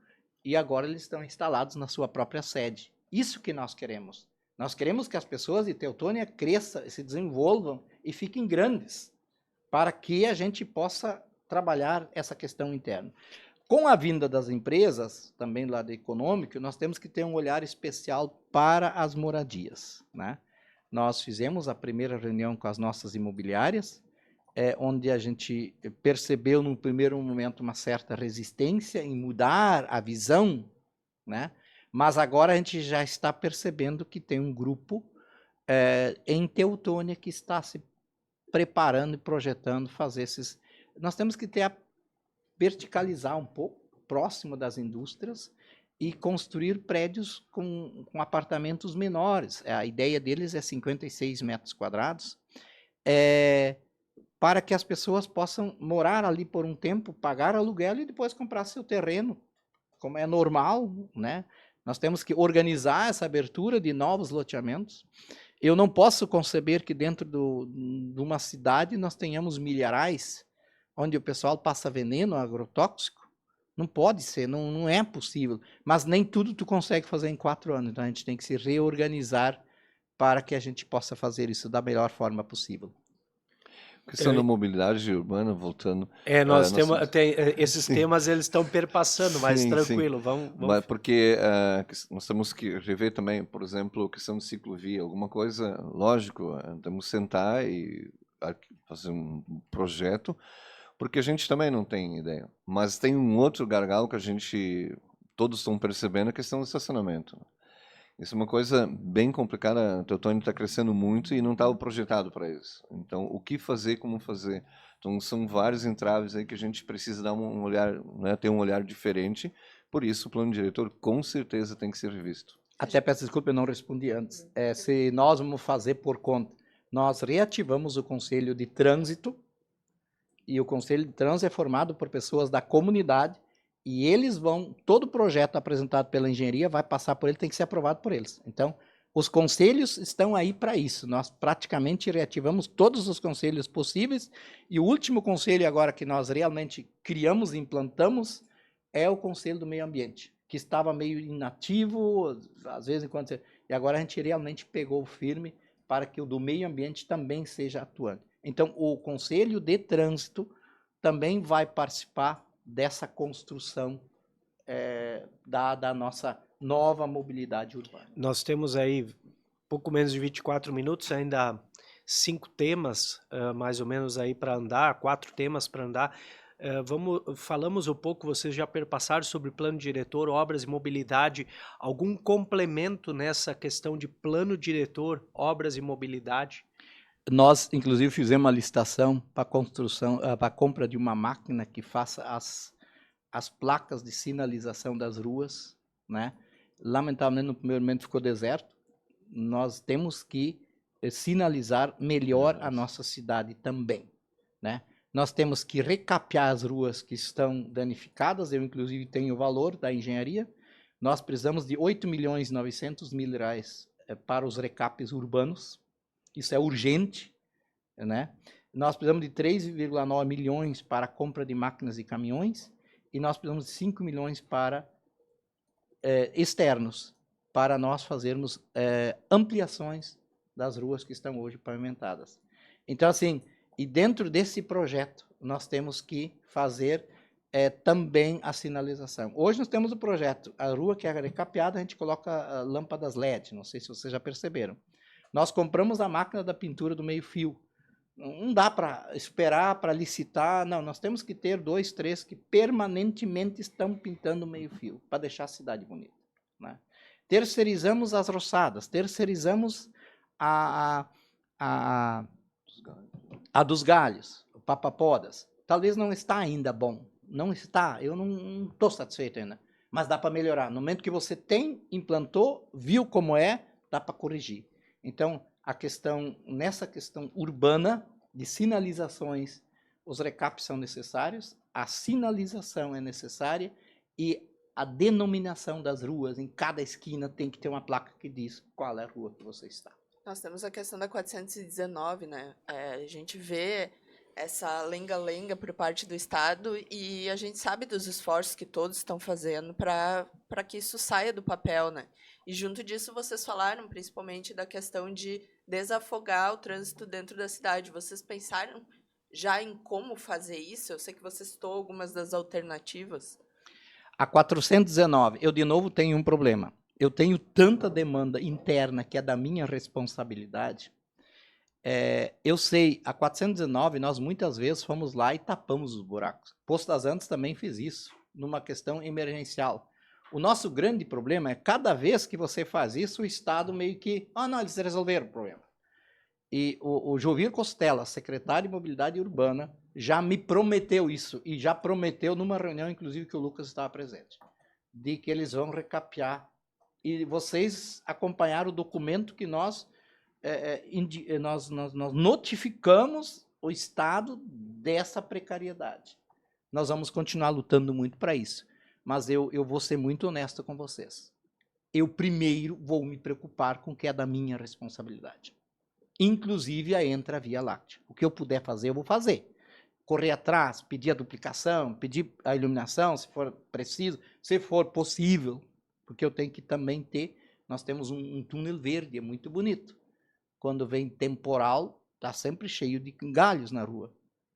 e agora eles estão instalados na sua própria sede. Isso que nós queremos. Nós queremos que as pessoas de Teutônia cresçam, se desenvolvam e fiquem grandes, para que a gente possa trabalhar essa questão interna. Com a vinda das empresas, também do lado econômico, nós temos que ter um olhar especial para as moradias, né? Nós fizemos a primeira reunião com as nossas imobiliárias, onde a gente percebeu, no primeiro momento, uma certa resistência em mudar a visão, né? Mas agora a gente já está percebendo que tem um grupo em Teutônia que está se preparando e projetando fazer esses... Nós temos que verticalizar um pouco, próximo das indústrias, e construir prédios com apartamentos menores. A ideia deles é 56 metros quadrados, para que as pessoas possam morar ali por um tempo, pagar aluguel e depois comprar seu terreno, como é normal, né? Nós temos que organizar essa abertura de novos loteamentos. Eu não posso conceber que dentro de uma cidade nós tenhamos milharais, onde o pessoal passa veneno agrotóxico, Não pode ser, não é possível. Mas nem tudo tu consegue fazer em 4 anos. Então a gente tem que se reorganizar para que a gente possa fazer isso da melhor forma possível. A questão da mobilidade urbana, voltando. Nós nós temos, esses Sim. temas eles estão perpassando, mas Sim, sim. tranquilo, vamos. Porque nós temos que rever também, por exemplo, a questão de ciclovia, alguma coisa, lógico, temos que sentar e fazer um projeto, porque a gente também não tem ideia. Mas tem um outro gargalo que todos estão percebendo, a questão do estacionamento. Isso é uma coisa bem complicada. O Teutônia está crescendo muito e não estava projetado para isso. Então, o que fazer, como fazer? Então, são vários entraves aí que a gente precisa dar um olhar, né, ter um olhar diferente. Por isso, o plano diretor com certeza tem que ser revisto. Até peço desculpa, eu não respondi antes. Se nós vamos fazer por conta, nós reativamos o Conselho de Trânsito, e o Conselho de Trânsito é formado por pessoas da comunidade, e eles todo projeto apresentado pela engenharia vai passar por ele, tem que ser aprovado por eles. Então, os conselhos estão aí para isso. Nós praticamente reativamos todos os conselhos possíveis, e o último conselho agora que nós realmente criamos e implantamos é o Conselho do Meio Ambiente, que estava meio inativo, às vezes e agora a gente realmente pegou firme para que o do meio ambiente também seja atuante. Então, o Conselho de Trânsito também vai participar dessa construção da nossa nova mobilidade urbana. Nós temos aí pouco menos de 24 minutos, ainda 5 temas, mais ou menos, aí para andar, 4 temas para andar. Falamos um pouco, vocês já perpassaram sobre plano diretor, obras e mobilidade. Algum complemento nessa questão de plano diretor, obras e mobilidade? Nós, inclusive, fizemos uma licitação para a compra de uma máquina que faça as placas de sinalização das ruas, né? Lamentavelmente, no primeiro momento ficou deserto. Nós temos que sinalizar melhor a nossa cidade também, né? Nós temos que recapear as ruas que estão danificadas. Eu, inclusive, tenho o valor da engenharia. Nós precisamos de R$8.900.000 para os recapes urbanos. Isso é urgente, né? Nós precisamos de 3,9 milhões para a compra de máquinas e caminhões, e nós precisamos de 5 milhões para externos, para nós fazermos ampliações das ruas que estão hoje pavimentadas. Então, assim, e dentro desse projeto, nós temos que fazer também a sinalização. Hoje nós temos o projeto, a rua que é recapeada, a gente coloca lâmpadas LED, não sei se vocês já perceberam. Nós compramos a máquina da pintura do meio-fio. Não dá para esperar, para licitar. Não, nós temos que ter 2, 3 que permanentemente estão pintando o meio-fio, para deixar a cidade bonita, né? Terceirizamos as roçadas, terceirizamos a dos galhos, o papapodas. Talvez não está ainda bom. Não está, eu não estou satisfeito ainda. Mas dá para melhorar. No momento que você implantou, viu como dá para corrigir. Então, nessa questão urbana, de sinalizações, os recapes são necessários, a sinalização é necessária e a denominação das ruas, em cada esquina tem que ter uma placa que diz qual é a rua que você está. Nós temos a questão da 419, né? A gente vê essa lenga-lenga por parte do Estado e a gente sabe dos esforços que todos estão fazendo para que isso saia do papel, né? E junto disso vocês falaram principalmente da questão de desafogar o trânsito dentro da cidade. Vocês pensaram já em como fazer isso? Eu sei que você citou algumas das alternativas. A 419, eu de novo tenho um problema. Eu tenho tanta demanda interna que é da minha responsabilidade. Eu sei, a 419, nós muitas vezes fomos lá e tapamos os buracos. Poço das Antas também fez isso, numa questão emergencial. O nosso grande problema é, cada vez que você faz isso, o Estado meio que... não, eles resolveram o problema. E o Jovir Costela, secretário de Mobilidade Urbana, já me prometeu isso, e já prometeu numa reunião, inclusive, que o Lucas estava presente, de que eles vão recapear. E vocês acompanharam o documento que nós notificamos o Estado dessa precariedade. Nós vamos continuar lutando muito para isso. Mas eu vou ser muito honesto com vocês. Eu primeiro vou me preocupar com o que é da minha responsabilidade. Inclusive, entra a Via Láctea. O que eu puder fazer, eu vou fazer. correr atrás, pedir a duplicação, pedir a iluminação, se for preciso, se for possível, porque eu tenho que também ter, nós temos um túnel verde, é muito bonito. Quando vem temporal, está sempre cheio de galhos na rua.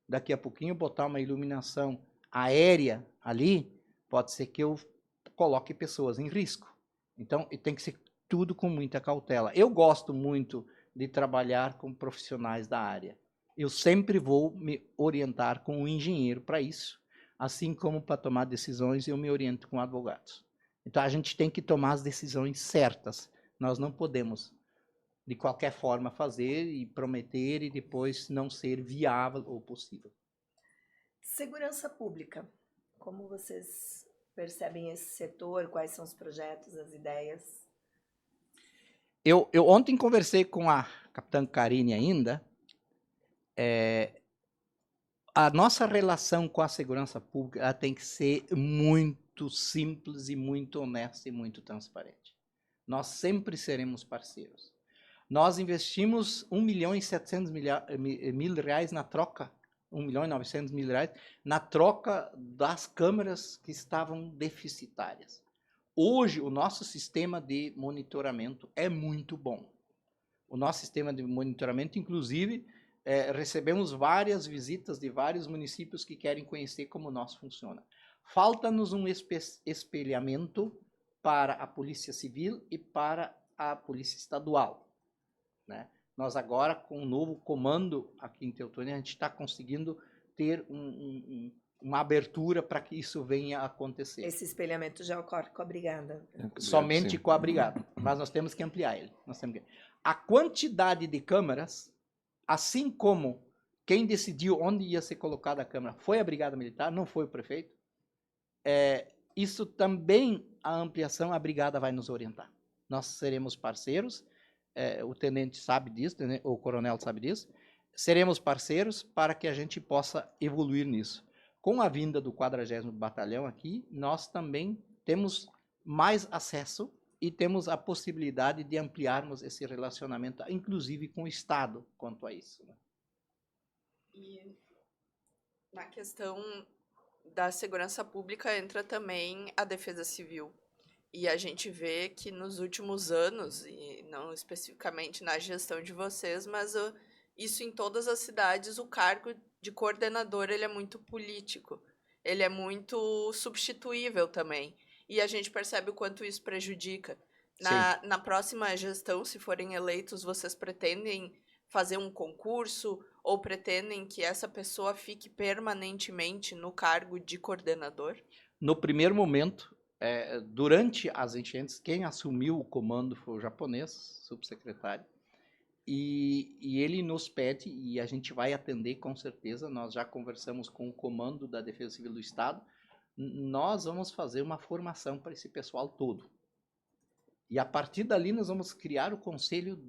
Daqui a pouquinho botar uma iluminação aérea ali, pode ser que eu coloque pessoas em risco. Então, tem que ser tudo com muita cautela. Eu gosto muito de trabalhar com profissionais da área. Eu sempre vou me orientar com um engenheiro para isso, assim como para tomar decisões eu me oriento com advogados. Então, a gente tem que tomar as decisões certas. Nós não podemos, de qualquer forma, fazer e prometer e depois não ser viável ou possível. Segurança pública. Como vocês percebem esse setor? Quais são os projetos, as ideias? Eu ontem conversei com a capitã Karine ainda. A nossa relação com a segurança pública ela tem que ser muito simples e muito honesta e muito transparente. Nós sempre seremos parceiros. Nós investimos R$1.700.000 na troca, R$1.900.000 na troca das câmeras que estavam deficitárias. Hoje, o nosso sistema de monitoramento é muito bom. O nosso sistema de monitoramento, inclusive, recebemos várias visitas de vários municípios que querem conhecer como o nosso funciona. Falta-nos um espelhamento para a Polícia Civil e para a Polícia Estadual, né? Nós agora, com um novo comando aqui em Teutônia, a gente está conseguindo ter uma abertura para que isso venha a acontecer. Esse espelhamento já ocorre com a brigada. Somente Sim. com a brigada, mas nós temos que ampliar ele. A quantidade de câmeras, assim como quem decidiu onde ia ser colocada a câmera foi a Brigada Militar, não foi o prefeito, isso também, a ampliação, a Brigada vai nos orientar. Nós seremos parceiros, o tenente sabe disso, o coronel sabe disso, seremos parceiros para que a gente possa evoluir nisso. Com a vinda do 40º Batalhão aqui, nós também temos mais acesso e temos a possibilidade de ampliarmos esse relacionamento, inclusive com o Estado, quanto a isso, né? E na questão da segurança pública entra também a defesa civil. E a gente vê que nos últimos anos, e não especificamente na gestão de vocês, mas isso em todas as cidades, o cargo de coordenador ele é muito político. Ele é muito substituível também. E a gente percebe o quanto isso prejudica. Na próxima gestão, se forem eleitos, vocês pretendem fazer um concurso ou pretendem que essa pessoa fique permanentemente no cargo de coordenador? No primeiro momento, durante as enchentes, quem assumiu o comando foi o japonês, subsecretário, e ele nos pede, e a gente vai atender com certeza, nós já conversamos com o comando da Defesa Civil do Estado, nós vamos fazer uma formação para esse pessoal todo. E a partir dali nós vamos criar o conselho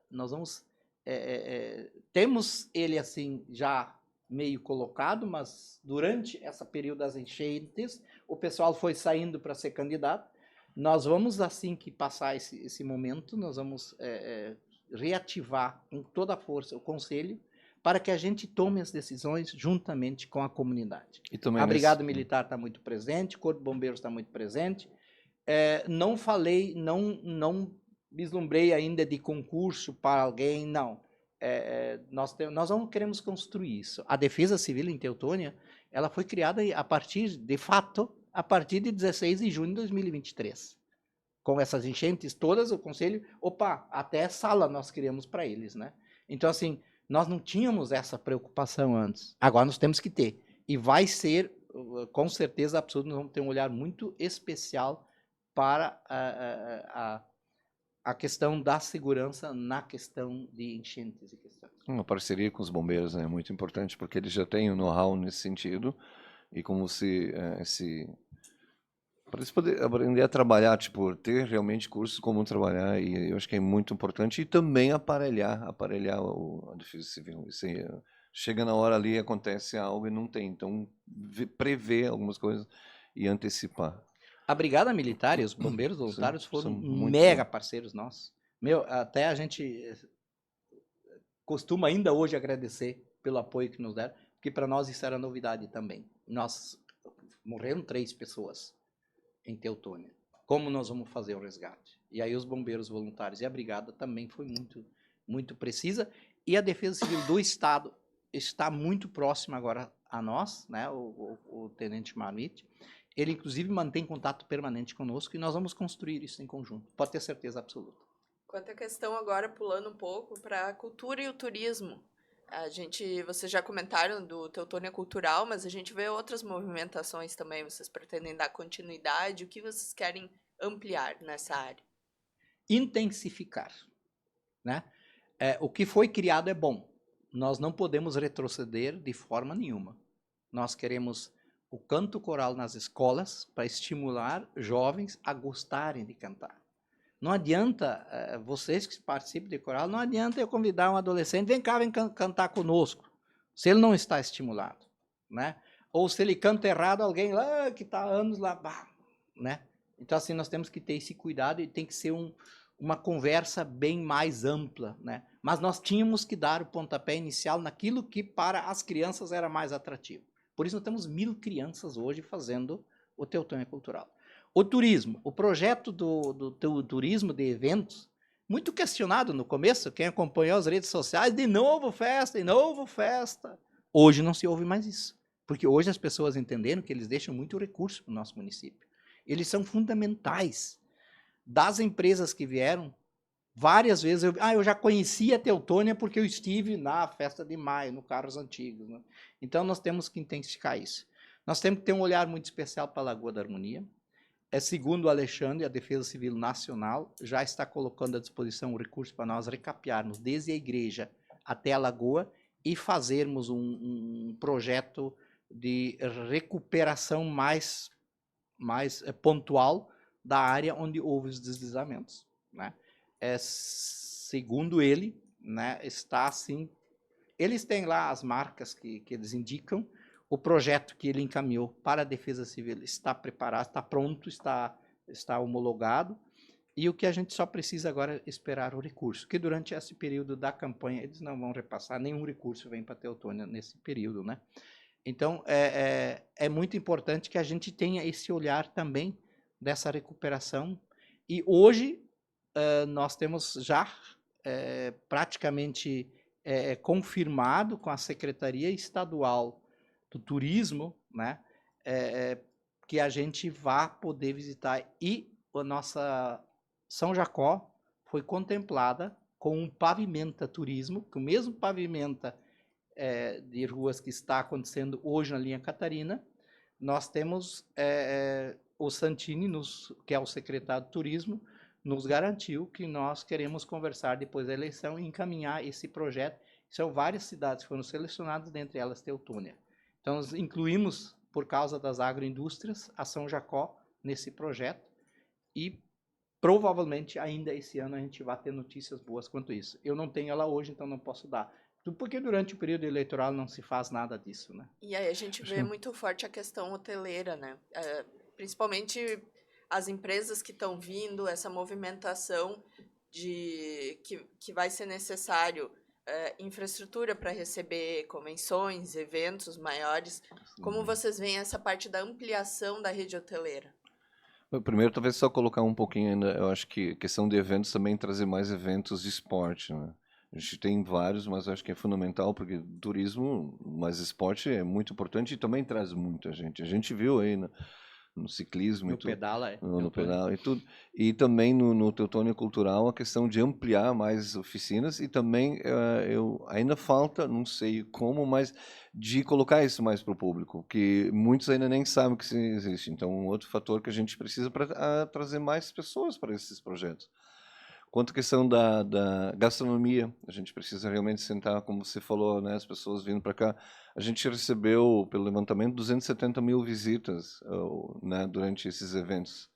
nós vamos... temos ele assim já meio colocado, mas durante essa período das enchentes, o pessoal foi saindo para ser candidato. Nós vamos, assim que passar esse momento, nós vamos reativar com toda a força o conselho para que a gente tome as decisões juntamente com a comunidade. A Brigada Militar está muito presente, o Corpo de Bombeiros está muito presente. Não falei, não vislumbrei ainda de concurso para alguém, não. Nós queremos construir isso. A Defesa Civil em Teutônia, ela foi criada a partir de 16 de junho de 2023. Com essas enchentes todas, o Conselho, até sala nós criamos para eles, né? Então, assim, nós não tínhamos essa preocupação antes. Agora nós temos que ter. E vai ser, com certeza absoluta, nós vamos ter um olhar muito especial para a questão da segurança na questão de enchentes e questões. Uma parceria com os bombeiros é muito importante, porque eles já têm o know-how nesse sentido, e como para eles poderem aprender a trabalhar, ter realmente cursos como trabalhar, e eu acho que é muito importante, e também aparelhar a Defesa Civil. Isso aí, chega na hora ali, acontece algo e não tem, então prever algumas coisas e antecipar. A Brigada Militar e os bombeiros voluntários foram muito mega parceiros nossos. Até a gente costuma ainda hoje agradecer pelo apoio que nos deram, porque para nós isso era novidade também. Morreram 3 pessoas em Teutônia. Como nós vamos fazer o resgate? E aí os bombeiros voluntários e a brigada também foi muito, muito precisa. E a Defesa Civil do Estado está muito próxima agora a nós, né, o Tenente Marmite. Ele, inclusive, mantém contato permanente conosco e nós vamos construir isso em conjunto. Pode ter certeza absoluta. Quanto à questão agora, pulando um pouco para a cultura e o turismo. Vocês já comentaram do Teutônia Cultural, mas a gente vê outras movimentações também. Vocês pretendem dar continuidade? O que vocês querem ampliar nessa área? Intensificar, né? O que foi criado é bom. Nós não podemos retroceder de forma nenhuma. Nós queremos o canto coral nas escolas para estimular jovens a gostarem de cantar. Não adianta, vocês que participam de coral, não adianta eu convidar um adolescente, vem cá, vem cantar conosco, se ele não está estimulado, né? Ou se ele canta errado, alguém lá que está há anos lá, né? Então, assim, nós temos que ter esse cuidado e tem que ser uma conversa bem mais ampla, né? Mas nós tínhamos que dar o pontapé inicial naquilo que para as crianças era mais atrativo. Por isso nós temos 1000 crianças hoje fazendo o Teutônia Cultural. O turismo, o projeto do turismo de eventos, muito questionado no começo, quem acompanhou as redes sociais, de novo festa, de novo festa. Hoje não se ouve mais isso, porque hoje as pessoas entenderam que eles deixam muito recurso para o nosso município. Eles são fundamentais. Das empresas que vieram, várias vezes, eu já conhecia a Teutônia porque eu estive na festa de maio, no Carros Antigos, né? Então nós temos que intensificar isso. Nós temos que ter um olhar muito especial para a Lagoa da Harmonia. Segundo o Alexandre, a Defesa Civil Nacional já está colocando à disposição o recurso para nós recapearmos desde a igreja até a lagoa e fazermos um projeto de recuperação mais pontual da área onde houve os deslizamentos, né? Segundo ele, né, está assim, eles têm lá as marcas que eles indicam. O projeto que ele encaminhou para a Defesa Civil está preparado, está pronto, está homologado, e o que a gente só precisa agora é esperar o recurso, que durante esse período da campanha eles não vão repassar, nenhum recurso vem para a Teutônia nesse período, né? Então, é muito importante que a gente tenha esse olhar também dessa recuperação, e hoje nós temos já praticamente confirmado com a Secretaria Estadual do Turismo, né, que a gente vá poder visitar. E a nossa São Jacó foi contemplada com um pavimenta turismo, que o mesmo pavimenta de ruas que está acontecendo hoje na linha Catarina. Nós temos o Santini, que é o secretário de Turismo, nos garantiu que nós queremos conversar depois da eleição e encaminhar esse projeto. São várias cidades que foram selecionadas, dentre elas Teutônia. Então, nós incluímos, por causa das agroindústrias, a São Jacó nesse projeto e provavelmente ainda esse ano a gente vai ter notícias boas quanto isso. Eu não tenho ela hoje, então não posso dar. Porque durante o período eleitoral não se faz nada disso, né? E aí a gente vê muito forte a questão hoteleira, né? Principalmente as empresas que estão vindo, essa movimentação de que vai ser necessário infraestrutura para receber convenções, eventos maiores. Como vocês veem essa parte da ampliação da rede hoteleira? Primeiro, talvez só colocar um pouquinho ainda, eu acho que a questão de eventos também trazer mais eventos de esporte, né? A gente tem vários, mas acho que é fundamental, porque turismo, mas esporte é muito importante e também traz muita gente. A gente viu aí no ciclismo No e tudo. pedala, No pedal e tudo. E também no Teutônia Cultural a questão de ampliar mais oficinas e também ainda falta, não sei como, mas de colocar isso mais para o público, que muitos ainda nem sabem que isso existe. Então, um outro fator que a gente precisa para trazer mais pessoas para esses projetos. Quanto à questão da gastronomia, a gente precisa realmente sentar, como você falou, né, as pessoas vindo para cá. A gente recebeu, pelo levantamento, 270 mil visitas né, durante esses eventos.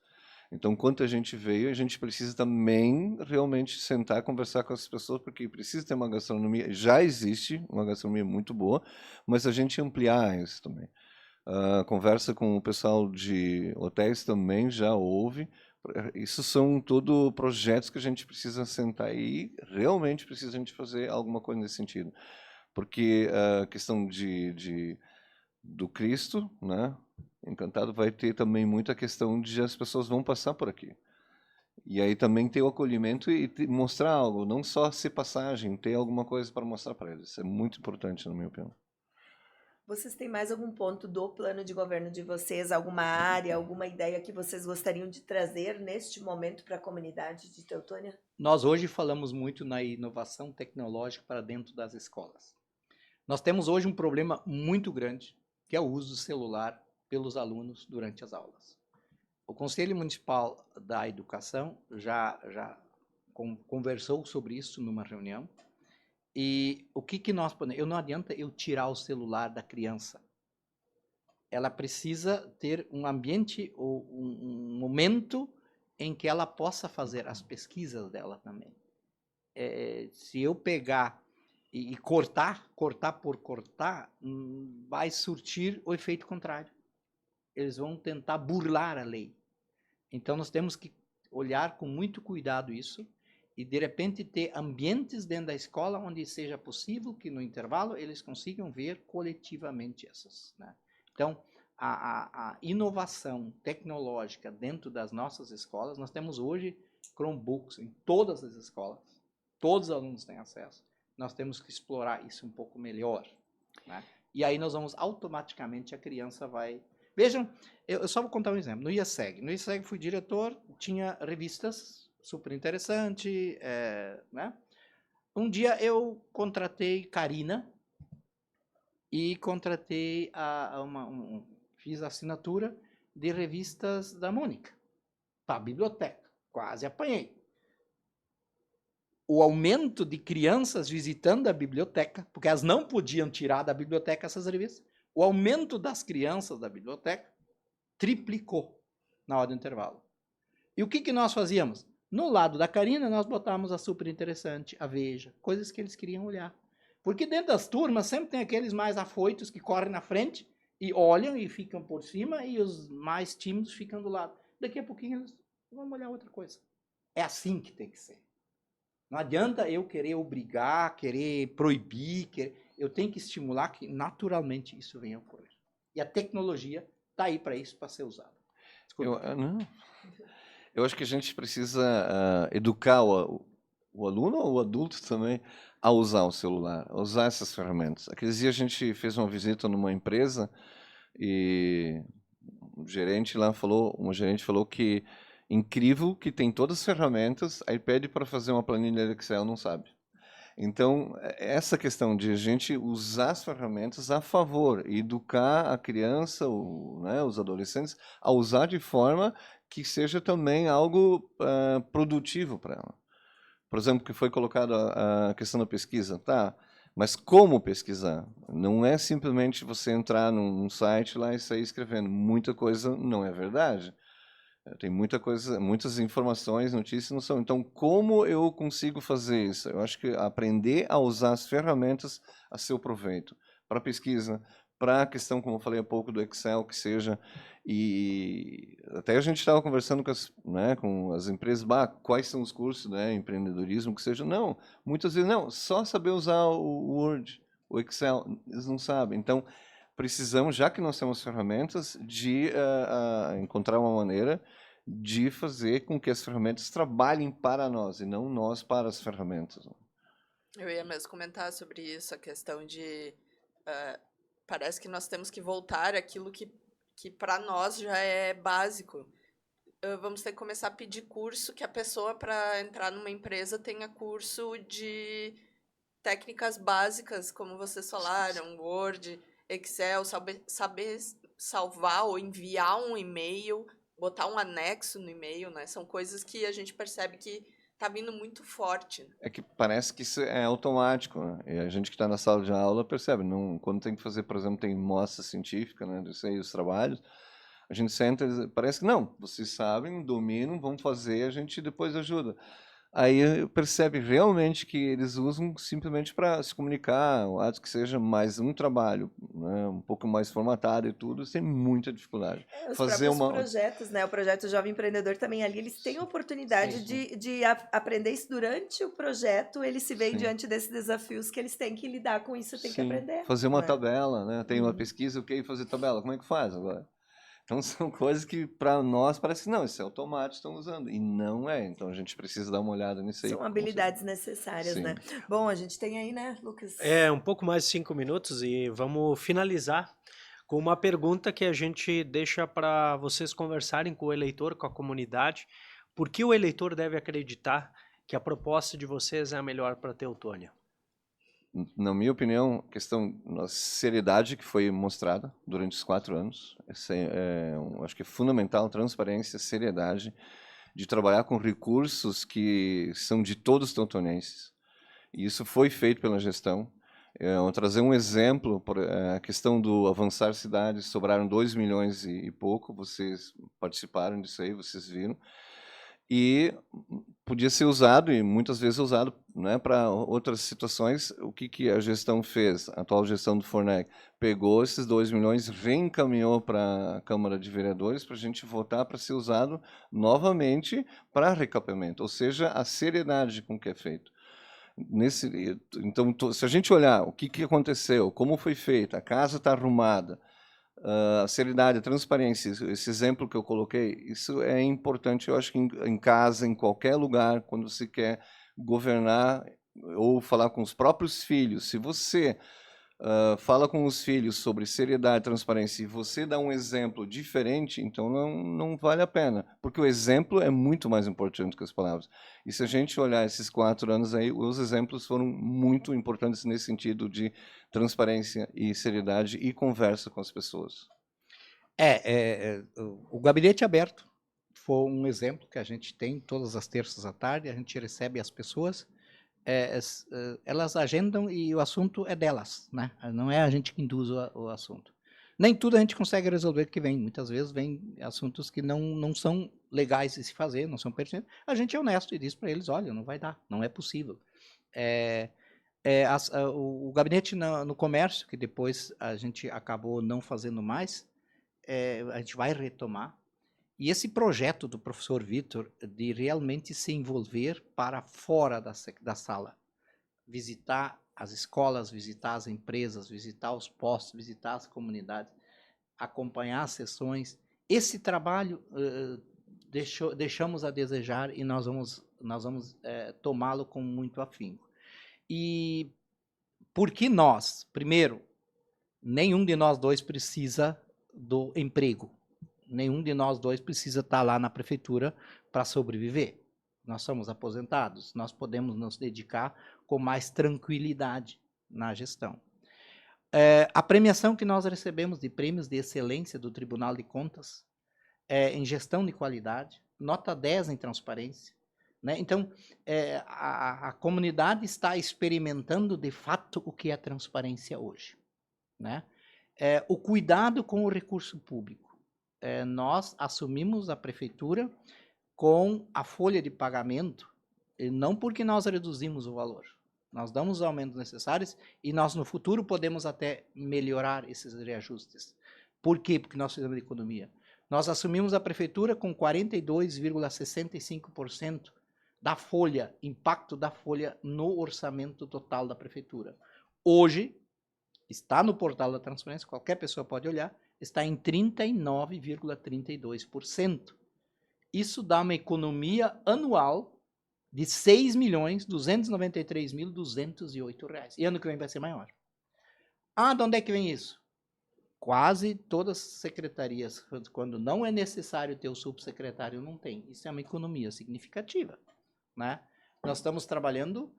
Então, quanto a gente veio, a gente precisa também realmente sentar, conversar com as pessoas, porque precisa ter uma gastronomia. Já existe uma gastronomia muito boa, mas a gente ampliar isso também. Conversa com o pessoal de hotéis também já houve. Isso são tudo projetos que a gente precisa sentar e realmente precisa a gente fazer alguma coisa nesse sentido. Porque a questão do Cristo, né? Encantado vai ter também muita questão de as pessoas vão passar por aqui. E aí também ter o acolhimento e mostrar algo, não só ser passagem, ter alguma coisa para mostrar para eles. Isso é muito importante, na minha opinião. Vocês têm mais algum ponto do plano de governo de vocês, alguma área, alguma ideia que vocês gostariam de trazer neste momento para a comunidade de Teutônia? Nós hoje falamos muito na inovação tecnológica para dentro das escolas. Nós temos hoje um problema muito grande, que é o uso do celular pelos alunos durante as aulas. O Conselho Municipal da Educação já conversou sobre isso numa reunião. E o que nós podemos... Não adianta eu tirar o celular da criança. Ela precisa ter um ambiente ou um momento em que ela possa fazer as pesquisas dela também. Se eu pegar e cortar por cortar, vai surtir o efeito contrário. Eles vão tentar burlar a lei. Então nós temos que olhar com muito cuidado isso e de repente ter ambientes dentro da escola onde seja possível que no intervalo eles consigam ver coletivamente essas, né? Então a inovação tecnológica dentro das nossas escolas, nós temos hoje Chromebooks em todas as escolas, todos os alunos têm acesso, nós temos que explorar isso um pouco melhor, né? E aí nós vamos automaticamente, a criança vai... Vejam, eu só vou contar um exemplo. No IASEG fui diretor, tinha revistas super interessante, né? Um dia eu contratei Karina e contratei fiz a assinatura de revistas da Mônica para a biblioteca. Quase apanhei. O aumento de crianças visitando a biblioteca, porque elas não podiam tirar da biblioteca essas revistas, o aumento das crianças da biblioteca triplicou na hora do intervalo. E o que nós fazíamos? No lado da Karina, nós botávamos a Super Interessante, a Veja, coisas que eles queriam olhar. Porque dentro das turmas sempre tem aqueles mais afoitos que correm na frente e olham e ficam por cima e os mais tímidos ficam do lado. Daqui a pouquinho eles vão olhar outra coisa. É assim que tem que ser. Não adianta eu querer obrigar, querer proibir, eu tenho que estimular que naturalmente isso venha a ocorrer. E a tecnologia está aí para isso, para ser usada. Eu acho que a gente precisa educar o aluno ou o adulto também a usar o celular, a usar essas ferramentas. Aqueles dias a gente fez uma visita numa empresa e uma gerente falou que incrível que tem todas as ferramentas, aí pede para fazer uma planilha de Excel, não sabe. Então, essa questão de a gente usar as ferramentas a favor e educar a criança, né, os adolescentes, a usar de forma que seja também algo produtivo para ela. Por exemplo, que foi colocado a questão da pesquisa, tá? Mas como pesquisar? Não é simplesmente você entrar num site lá e sair escrevendo. Muita coisa não é verdade. Tem muita coisa, muitas informações, notícias não são. Então, como eu consigo fazer isso? Eu acho que aprender a usar as ferramentas a seu proveito. Para pesquisa, para a questão, como eu falei há pouco, do Excel, que seja. E até a gente estava conversando com as empresas, quais são os cursos, né, empreendedorismo, que seja. Não, muitas vezes não, só saber usar o Word, o Excel, eles não sabem. Então, precisamos, já que nós temos ferramentas, de encontrar uma maneira de fazer com que as ferramentas trabalhem para nós e não nós para as ferramentas. Eu ia mesmo comentar sobre isso, a questão de... parece que nós temos que voltar àquilo que para nós já é básico. Vamos ter que começar a pedir curso, que a pessoa, para entrar numa empresa, tenha curso de técnicas básicas, como vocês falaram, Word, Excel, saber salvar ou enviar um e-mail, botar um anexo no e-mail, né? São coisas que a gente percebe que está vindo muito forte. É que parece que isso é automático, né? E a gente que está na sala de aula percebe. Não, quando tem que fazer, por exemplo, tem mostra científica, né? Disso aí, os trabalhos, a gente senta e parece que não, vocês sabem, dominam, vão fazer, a gente depois ajuda. aí percebe realmente que eles usam simplesmente para se comunicar, o ato que seja mais um trabalho, né, um pouco mais formatado e tudo, tem muita dificuldade. Os Fazer próprios uma... projetos, né? O projeto Jovem Empreendedor também ali, eles têm a oportunidade de aprender isso durante o projeto, eles se veem Sim. diante desses desafios que eles têm que lidar com isso, têm que Sim, aprender. fazer uma né? tabela, né? Tem uma pesquisa, ok, fazer tabela, como é que faz agora? Então são coisas que para nós parece que não, isso é automático, estão usando, e não é, então a gente precisa dar uma olhada nisso aí. São habilidades necessárias, Sim. né? Bom, a gente tem aí, né, Lucas? É, um pouco mais de 5 minutos e vamos finalizar com uma pergunta que a gente deixa para vocês conversarem com o eleitor, com a comunidade. Por que o eleitor deve acreditar que a proposta de vocês é a melhor para Teutônia? Na minha opinião, a questão da seriedade que foi mostrada durante os 4 anos, acho que é fundamental, transparência, seriedade, de trabalhar com recursos que são de todos os teutonenses. E isso foi feito pela gestão. Vou trazer um exemplo, a questão do Avançar Cidades, sobraram 2 milhões e pouco, vocês participaram disso aí, vocês viram. E podia ser usado, e muitas vezes usado, né, para outras situações. O que a gestão fez, a atual gestão do Fornec, pegou esses 2 milhões, reencaminhou para a Câmara de Vereadores para a gente votar para ser usado novamente para recapeamento, ou seja, a seriedade com que é feito. Então, se a gente olhar o que aconteceu, como foi feito, a casa está arrumada, a seriedade, a transparência, esse exemplo que eu coloquei, isso é importante, eu acho que em casa, em qualquer lugar, quando você quer governar ou falar com os próprios filhos, se você fala com os filhos sobre seriedade e transparência e você dá um exemplo diferente, então não vale a pena, porque o exemplo é muito mais importante que as palavras. E se a gente olhar esses 4 anos aí, os exemplos foram muito importantes nesse sentido de transparência e seriedade e conversa com as pessoas. O Gabinete Aberto foi um exemplo que a gente tem todas as terças à tarde, a gente recebe as pessoas, elas agendam e o assunto é delas, né? Não é a gente que induz o assunto. Nem tudo a gente consegue resolver que vem, muitas vezes vem assuntos que não são legais de se fazer, não são pertinentes. A gente é honesto e diz para eles, olha, não vai dar, não é possível. O gabinete no comércio, que depois a gente acabou não fazendo mais, a gente vai retomar. E esse projeto do professor Vitor de realmente se envolver para fora da sala, visitar as escolas, visitar as empresas, visitar os postos, visitar as comunidades, acompanhar as sessões, esse trabalho deixamos a desejar e nós vamos tomá-lo com muito afinco. E porque nós, primeiro, nenhum de nós dois precisa do emprego. Nenhum de nós dois precisa estar lá na prefeitura para sobreviver. Nós somos aposentados, nós podemos nos dedicar com mais tranquilidade na gestão. A premiação que nós recebemos de prêmios de excelência do Tribunal de Contas em gestão de qualidade, nota 10 em transparência. Né? Então, a comunidade está experimentando de fato o que é transparência hoje. Né? O cuidado com o recurso público. Nós assumimos a prefeitura com a folha de pagamento, e não porque nós reduzimos o valor. Nós damos os aumentos necessários e nós, no futuro, podemos até melhorar esses reajustes. Por quê? Porque nós fizemos economia. Nós assumimos a prefeitura com 42,65% da folha, impacto da folha no orçamento total da prefeitura. Hoje, está no portal da transparência, qualquer pessoa pode olhar, está em 39,32%. Isso dá uma economia anual de R$ 6.293.208. E ano que vem vai ser maior. De onde é que vem isso? Quase todas as secretarias, quando não é necessário ter o subsecretário, não tem. Isso é uma economia significativa. Né? Nós estamos trabalhando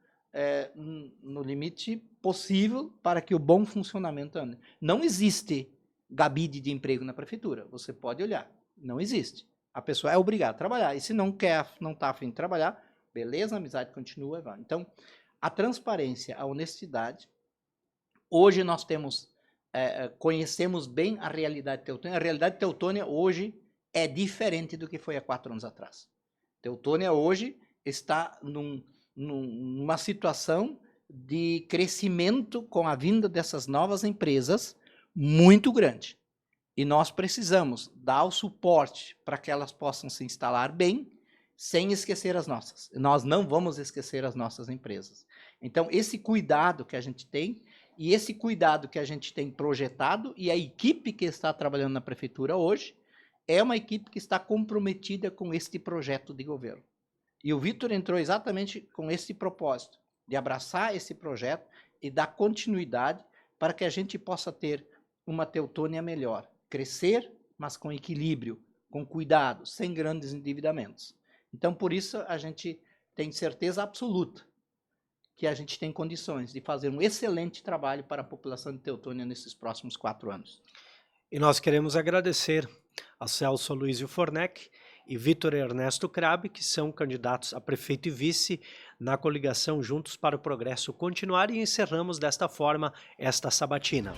no limite possível para que o bom funcionamento ande. Não existe gabide de emprego na prefeitura. Você pode olhar. Não existe. A pessoa é obrigada a trabalhar. E se não está a fim de trabalhar, beleza, a amizade continua. Vai. Então, a transparência, a honestidade. Hoje nós conhecemos bem a realidade teutônia. A realidade teutônia hoje é diferente do que foi há 4 anos atrás. Teutônia hoje está numa situação de crescimento com a vinda dessas novas empresas muito grande. E nós precisamos dar o suporte para que elas possam se instalar bem, sem esquecer as nossas. Nós não vamos esquecer as nossas empresas. Então, esse cuidado que a gente tem, e esse cuidado que a gente tem projetado, e a equipe que está trabalhando na prefeitura hoje, é uma equipe que está comprometida com este projeto de governo. E o Vitor entrou exatamente com esse propósito, de abraçar esse projeto e dar continuidade para que a gente possa ter uma Teutônia melhor. Crescer, mas com equilíbrio, com cuidado, sem grandes endividamentos. Então, por isso, a gente tem certeza absoluta que a gente tem condições de fazer um excelente trabalho para a população de Teutônia nesses próximos 4 anos. E nós queremos agradecer a Celso Aloysio Fornec e Vitor Ernesto Crabe, que são candidatos a prefeito e vice na coligação Juntos para o Progresso Continuar, e encerramos desta forma esta sabatina.